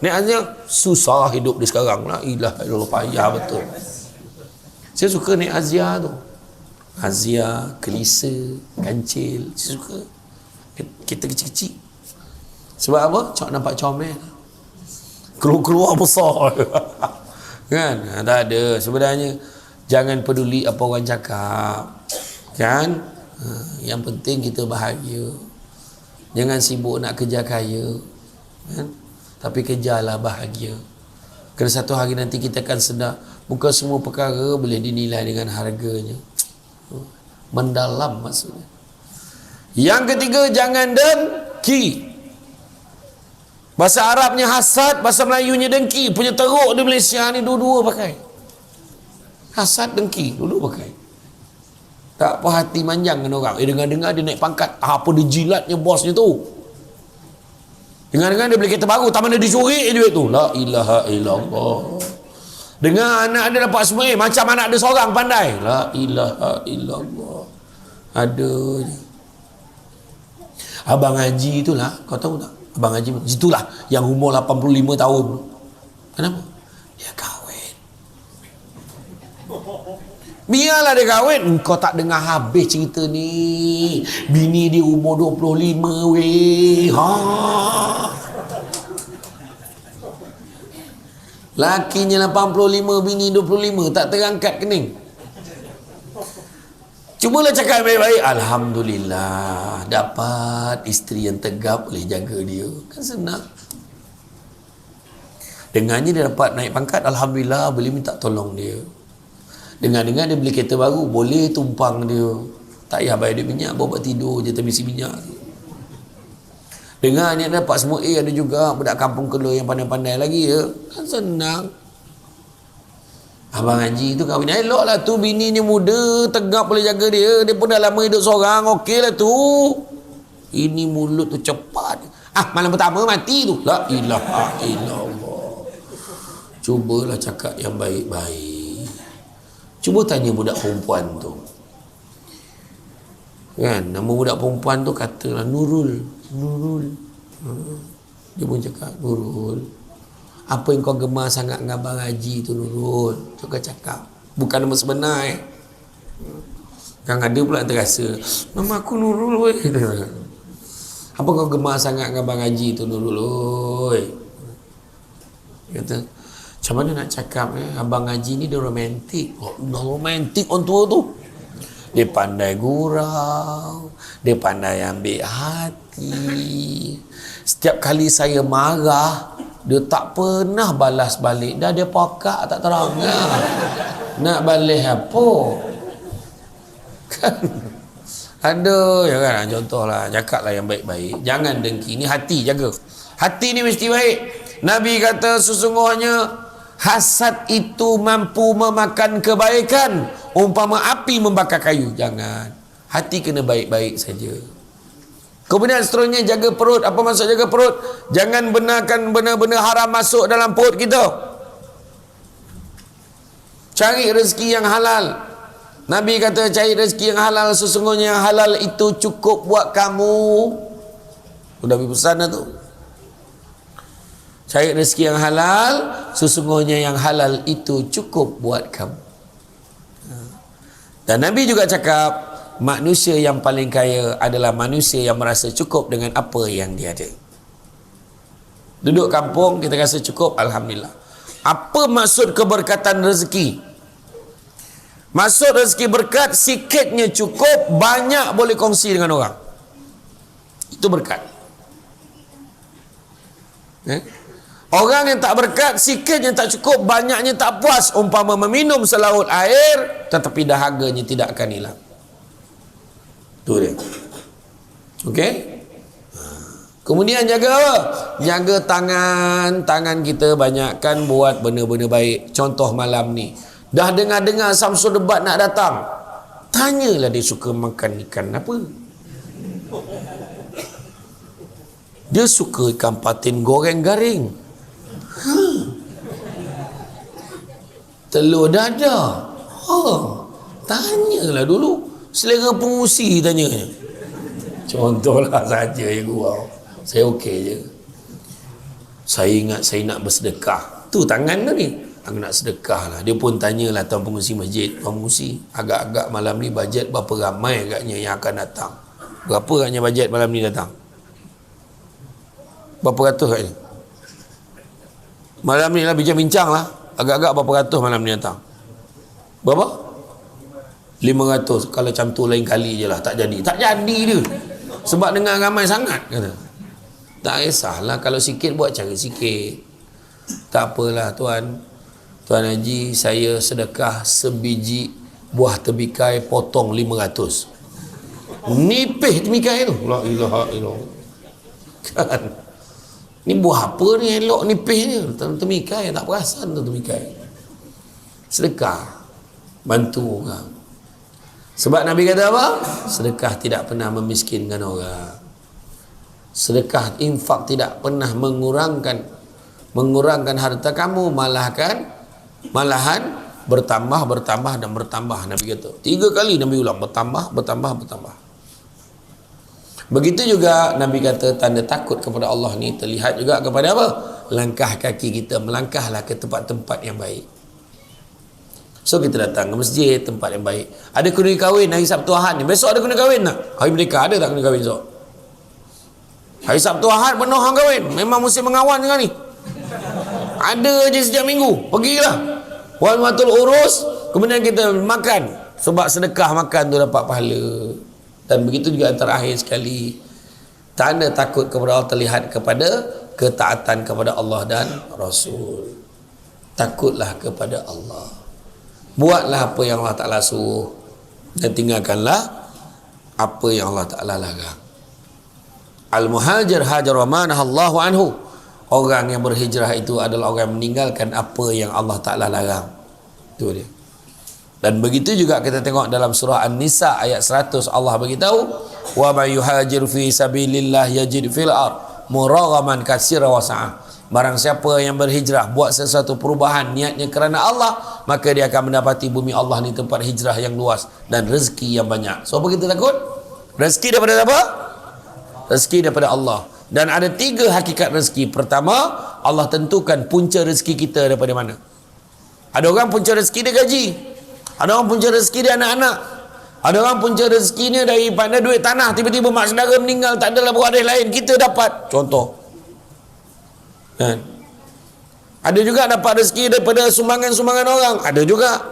Naik Azia susah hidup di sekarang. La ilaha illallah, payah betul. Saya suka naik Azia tu. Azia, Kelisa, Kancil. Saya suka. Kita kecil-kecil. Sebab apa? Nampak comel. Keluar-keluar besar. Kan? Tak ada. Sebenarnya jangan peduli apa orang cakap. Kan? Yang penting kita bahagia. Jangan sibuk nak kejar kaya. Kan? Tapi kejarlah bahagia. Kerana satu hari nanti kita akan sedar, bukan semua perkara boleh dinilai dengan harganya. Mendalam maksudnya. Yang ketiga, jangan dengki. Bahasa Arabnya hasad, bahasa Melayunya dengki. Punya teruk di Malaysia ni dua-dua pakai. Hasad, dengki, dua-dua pakai. Tak apa hati manjang dengan orang. Dengar-dengar dia naik pangkat. Apa dia jilatnya bosnya tu. Dengar-dengar dia beli kereta baru, tak mana dicuri duit tu. La ilaha illallah. Dengar anak dia dapat semua, macam anak dia seorang pandai. La ilaha illallah. Ada je. Abang Haji itulah, kau tahu tak? Abang Haji itulah yang umur 85 tahun. Kenapa? Dia kahwin. Biarlah dia kahwin. Engkau tak dengar habis cerita ni. Bini dia umur 25 weh. Lakinya 85, bini 25. Tak terangkat kening. Cubalah cakap baik-baik. Alhamdulillah, dapat isteri yang tegap boleh jaga dia. Kan senang. Dengannya dia dapat naik pangkat, Alhamdulillah, boleh minta tolong dia. Dengar-dengar dia beli kereta baru, boleh tumpang dia. Tak payah bayar duit minyak, bawa tidur je temisi minyak. Dengar ni dapat semua ada juga budak kampung Keluar yang pandai-pandai lagi ya. Kan senang. Abang Haji tu kahwin elok lah tu, bini ni muda, tegap boleh jaga dia. Dia pun dah lama hidup seorang, okey lah tu. Ini mulut tu cepat. Malam pertama mati tu. La ilaha illallah. Cubalah cakap yang baik-baik. Cuba tanya budak perempuan tu. Kan, nama budak perempuan tu katalah Nurul. Dia pun cakap, Nurul, apa yang kau gemar sangat dengan Abang Haji tu Nurul? Suka cakap. Bukan nama sebenar Kan ada pula terasa, nama aku Nurul weh. Apa kau gemar sangat dengan Abang Haji tu Nurul weh? Kata, macam mana nak cakap Abang Haji ni dia romantik. Romantik orang tua tu. Dia pandai gurau, dia pandai ambil hati. Setiap kali saya marah, dia tak pernah balas balik. Dah dia pokak tak terang. Nak balas apa? Kan? Ada ya kan, contohlah, cakaplah yang baik-baik, jangan dengki. Ni hati, jaga hati ni mesti baik. Nabi kata sesungguhnya hasad itu mampu memakan kebaikan umpama api membakar kayu. Jangan, hati kena baik-baik saja. Kemudian seterusnya, jaga perut. Apa maksud jaga perut? Jangan benarkan benda-benda haram masuk dalam perut kita. Cari rezeki yang halal. Nabi kata cari rezeki yang halal, sesungguhnya yang halal itu cukup buat kamu. Sudah berpesan dah tu. Cari rezeki yang halal, sesungguhnya yang halal itu cukup buat kamu. Dan Nabi juga cakap, manusia yang paling kaya adalah manusia yang merasa cukup dengan apa yang dia ada. Duduk kampung kita rasa cukup, alhamdulillah. Apa maksud keberkatan rezeki? Maksud rezeki berkat, sikitnya cukup, banyak boleh kongsi dengan orang. Itu berkat. Orang yang tak berkat, sikitnya tak cukup, banyaknya tak puas. Umpama meminum selaut air, tetapi dahaganya tidak akan hilang. Itu dia. Okey? Kemudian jaga apa? Jaga tangan. Tangan kita banyakkan buat benda-benda baik. Contoh malam ni, dah dengar-dengar Samsul Debat nak datang, tanyalah dia suka makan ikan apa. Dia suka ikan patin goreng garing, telur dadah. Tanyalah dulu. Selera pengusi tanyanya. Contohlah saja ya gurau. Saya okey je. Saya ingat saya nak bersedekah. Tu tangan tu ni. Aku nak sedekah lah. Dia pun tanyalah tuan pengusi masjid, tuan pengusi, agak-agak malam ni bajet berapa ramai agaknya yang akan datang? Berapa agaknya bajet malam ni datang? Berapa ratus agaknya? Malam ni lah bincang-bincang lah. Agak-agak berapa ratus malam ni datang? Berapa? 500. Kalau macam tu lain kali je lah. Tak jadi. Tak jadi dia. Sebab dengar ramai sangat kata. Tak kisahlah. Kalau sikit buat cara sikit. Tak apalah tuan. Tuan Haji, saya sedekah sebiji buah tebikai potong 500. Nipih tebikai tu. La ilaha illallah. Kan? Ni buah apa ni elok nipih ni? Tebikai tak perasan tu tebikai. Sedekah. Bantu orang. Sebab Nabi kata apa? Sedekah tidak pernah memiskinkan orang. Sedekah, infak tidak pernah mengurangkan harta kamu, malahan bertambah dan bertambah. Nabi kata 3 kali Nabi ulang, bertambah. Begitu juga Nabi kata tanda takut kepada Allah ni terlihat juga kepada apa? Langkah kaki kita, melangkahlah ke tempat-tempat yang baik. So kita datang ke masjid, tempat yang baik. Ada kundi kahwin hari Sabtu Ahad ni. Besok ada kundi kahwin tak? Hari Merdeka ada tak kundi kahwin besok? Hari Sabtu Ahad penuh orang kahwin. Memang musim mengawan dengan ni. Ada je setiap minggu. Pergilah. Wal-matul urus. Kemudian kita makan. Sebab sedekah makan tu dapat pahala. Dan begitu juga terakhir sekali. Tanda takut kepada Allah terlihat kepada ketaatan kepada Allah dan Rasul. Takutlah kepada Allah. Buatlah apa yang Allah Ta'ala suruh. Dan tinggalkanlah apa yang Allah Ta'ala larang. Al-muhajir hajar wa manahallahu anhu. Orang yang berhijrah itu adalah orang yang meninggalkan apa yang Allah Ta'ala larang. Itu dia. Dan begitu juga kita tengok dalam surah An-Nisa ayat 100, Allah beritahu, wa may yuhajir fi sabilillah yajid fil ard muraghaman katsira wa sa'ah. Barang siapa yang berhijrah buat sesuatu perubahan niatnya kerana Allah, maka dia akan mendapati bumi Allah ni tempat hijrah yang luas dan rezeki yang banyak. So apa kita takut? Rezeki daripada apa? Rezeki daripada Allah. Dan ada 3 hakikat rezeki. Pertama, Allah tentukan punca rezeki kita daripada mana. Ada orang punca rezeki dia gaji. Ada orang punca rezeki dia anak-anak. Ada orang punca rezekinya daripada duit tanah. Tiba-tiba mak saudara meninggal, tak adalah berwaris lain, kita dapat. Contoh. Kan? Ada juga dapat rezeki daripada sumbangan-sumbangan orang. Ada juga.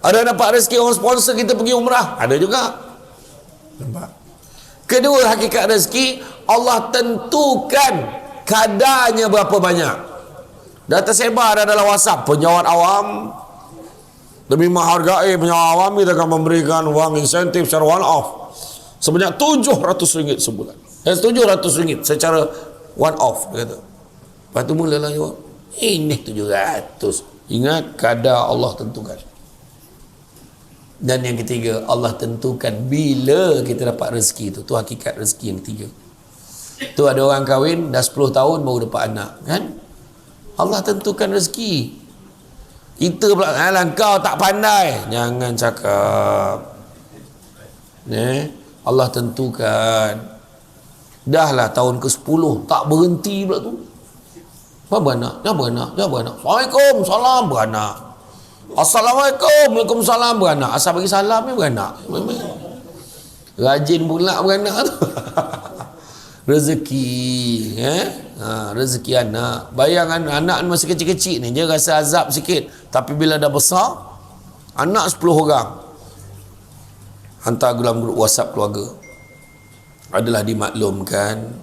Ada dapat rezeki orang sponsor kita pergi umrah. Ada juga. Nampak? Kedua hakikat rezeki, Allah tentukan kadarnya berapa banyak. Dah tersebar dah dalam WhatsApp, penjawat awam Demi menghargai penyawa awam, kita akan memberikan wang insentif secara one off sebanyak RM700 sebulan. 700 ringgit secara one off, dia kata. Lepas tu mulalah jawab, ini 700. Ingat, kadar Allah tentukan. Dan yang ketiga, Allah tentukan bila kita dapat rezeki itu. Tu hakikat rezeki yang ketiga. Tu ada orang kahwin dah 10 tahun baru dapat anak, kan? Allah tentukan rezeki. Kita pula, alah kau tak pandai, jangan cakap. Allah tentukan. Dahlah tahun ke-10 tak berhenti pula tu. Dah beranak. Assalamualaikum, salam, beranak. Assalamualaikum, waalaikumsalam, beranak. Asal bagi salam ni beranak. Rajin pula beranak tu. Rezeki, rezeki anak. Bayangkan anak masih kecil-kecil ni, dia rasa azab sikit, tapi bila dah besar, anak 10 orang hantar dalam grup WhatsApp keluarga. Adalah dimaklumkan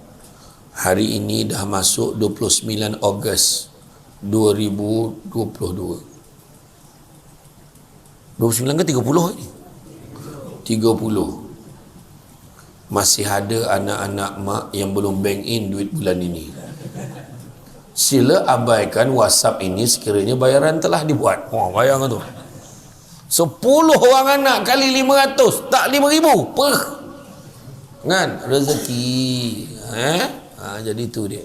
hari ini dah masuk 29 Ogos 2022. 29 ke 30 ni? 30. Masih ada anak-anak mak yang belum bank in duit bulan ini. Sila abaikan WhatsApp ini sekiranya bayaran telah dibuat. Bayangkan tu. 10 orang anak kali 500, tak 5,000 per. Kan? Rezeki. Jadi tu dia.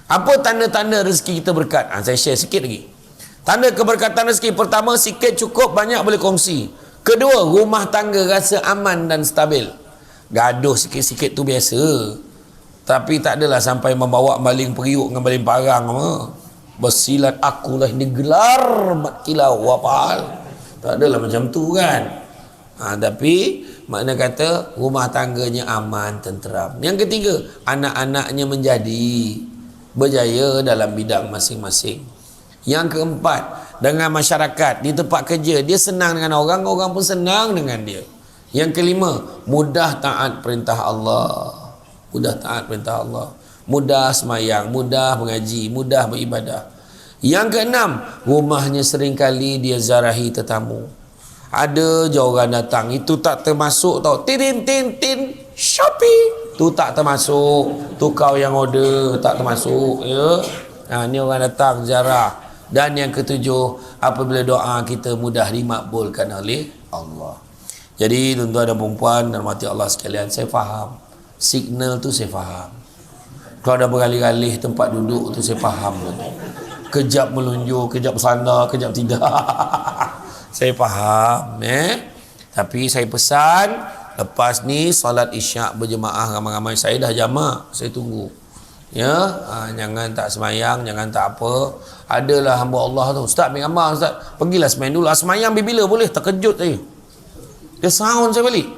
Apa tanda-tanda rezeki kita berkat? Saya share sikit lagi. Tanda keberkatan rezeki, pertama, sikit cukup, banyak boleh kongsi. Kedua, rumah tangga rasa aman dan stabil. Gaduh sikit-sikit tu biasa, tapi tak adalah sampai membawa baling periuk dengan baling parang apa. Bersilat akulah ini gelar mat kilau wapal. Tak adalah macam tu kan. Tapi makna kata rumah tangganya aman, tenteram. Yang ketiga, anak-anaknya menjadi berjaya dalam bidang masing-masing. Yang keempat, dengan masyarakat di tempat kerja, dia senang dengan orang, orang pun senang dengan dia. Yang kelima, mudah taat perintah Allah. Mudah taat perintah Allah. Mudah semayang, mudah mengaji, mudah beribadah. Yang keenam, rumahnya seringkali dia zarahi tetamu. Ada je orang datang, itu tak termasuk tau. Tin tin tin Shopee. Tu tak termasuk. Tu kau yang order, tak termasuk, ya. Ni orang datang ziarah. Dan yang ketujuh, apabila doa kita mudah dimakbulkan oleh Allah. Jadi tuan-tuan dan puan dan mati Allah sekalian, saya faham signal tu, saya faham. Kalau ada beralih-alih tempat duduk tu, saya faham. Kejap melunjuk, kejap bersandar, kejap tidak. Saya faham. Tapi saya pesan, lepas ni salat isyak berjemaah ramai-ramai. Saya dah jamak, saya tunggu. Jangan tak semayang, jangan tak apa. Adalah hamba Allah tu, Ustaz ambil gambar, Ustaz, pergilah semayang dulu. Semayang bila boleh? Terkejut saya. Dia sound saya balik.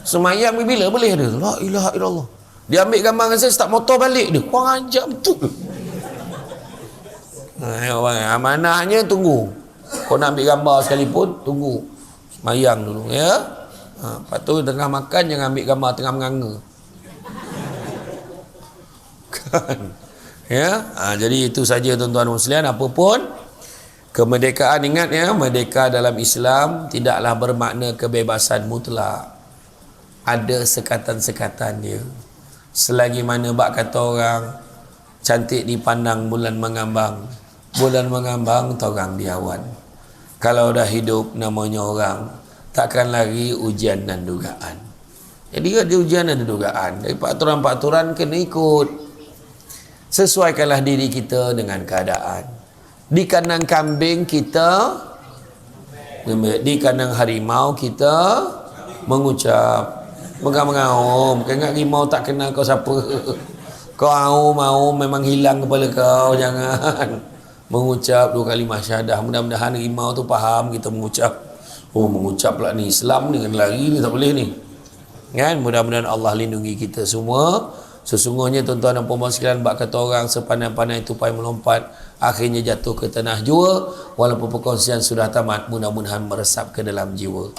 Semayang bila boleh dia? La ilaha illallah. Dia ambil gambar dengan saya, start motor balik dia. Kurang ajar betul. Amanahnya tunggu. Kau nak ambil gambar sekalipun, tunggu. Semayang dulu, ya. Lepas tu tengah makan, jangan ambil gambar tengah menganga. Kan? Ya. Jadi itu saja tuan-tuan muslimin. Apapun kemerdekaan, ingat ya, merdeka dalam Islam tidaklah bermakna kebebasan mutlak. Ada sekatan-sekatan dia. Selagi mana bak kata orang, cantik dipandang bulan mengambang, bulan mengambang torang diawan. Kalau dah hidup namanya orang, takkan lagi ujian dan dugaan. Jadi ada ujian dan dugaan. Dari peraturan-peraturan kena ikut. Sesuaikanlah diri kita dengan keadaan. Di kandang kambing kita, di kandang harimau kita mengucap, mengaum-ngaum. Kau ingat harimau tak kenal kau siapa. Kau aum-aum memang hilang kepala kau. Jangan mengucap 2 kalimah syahadah. Mudah-mudahan harimau tu faham kita mengucap. Mengucap pula ni Islam ni, kena lari ni, tak boleh ni. Kan? Mudah-mudahan Allah lindungi kita semua. Sesungguhnya tuan-tuan dan puan-puan sekalian, bak kata orang sepandai-pandai tupai melompat, akhirnya jatuh ke tanah jua. Walaupun perkongsian sudah tamat, mudah-mudahan meresap ke dalam jiwa.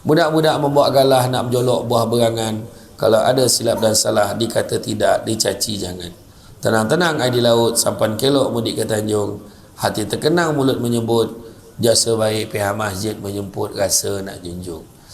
Budak-budak membawa galah nak menjolok buah berangan. Kalau ada silap dan salah, dikata tidak, dicaci jangan. Tenang-tenang air di laut, sampan kelok mudik ke Tanjung. Hati terkenang mulut menyebut, Jasa baik pihak masjid menjemput rasa nak junjung.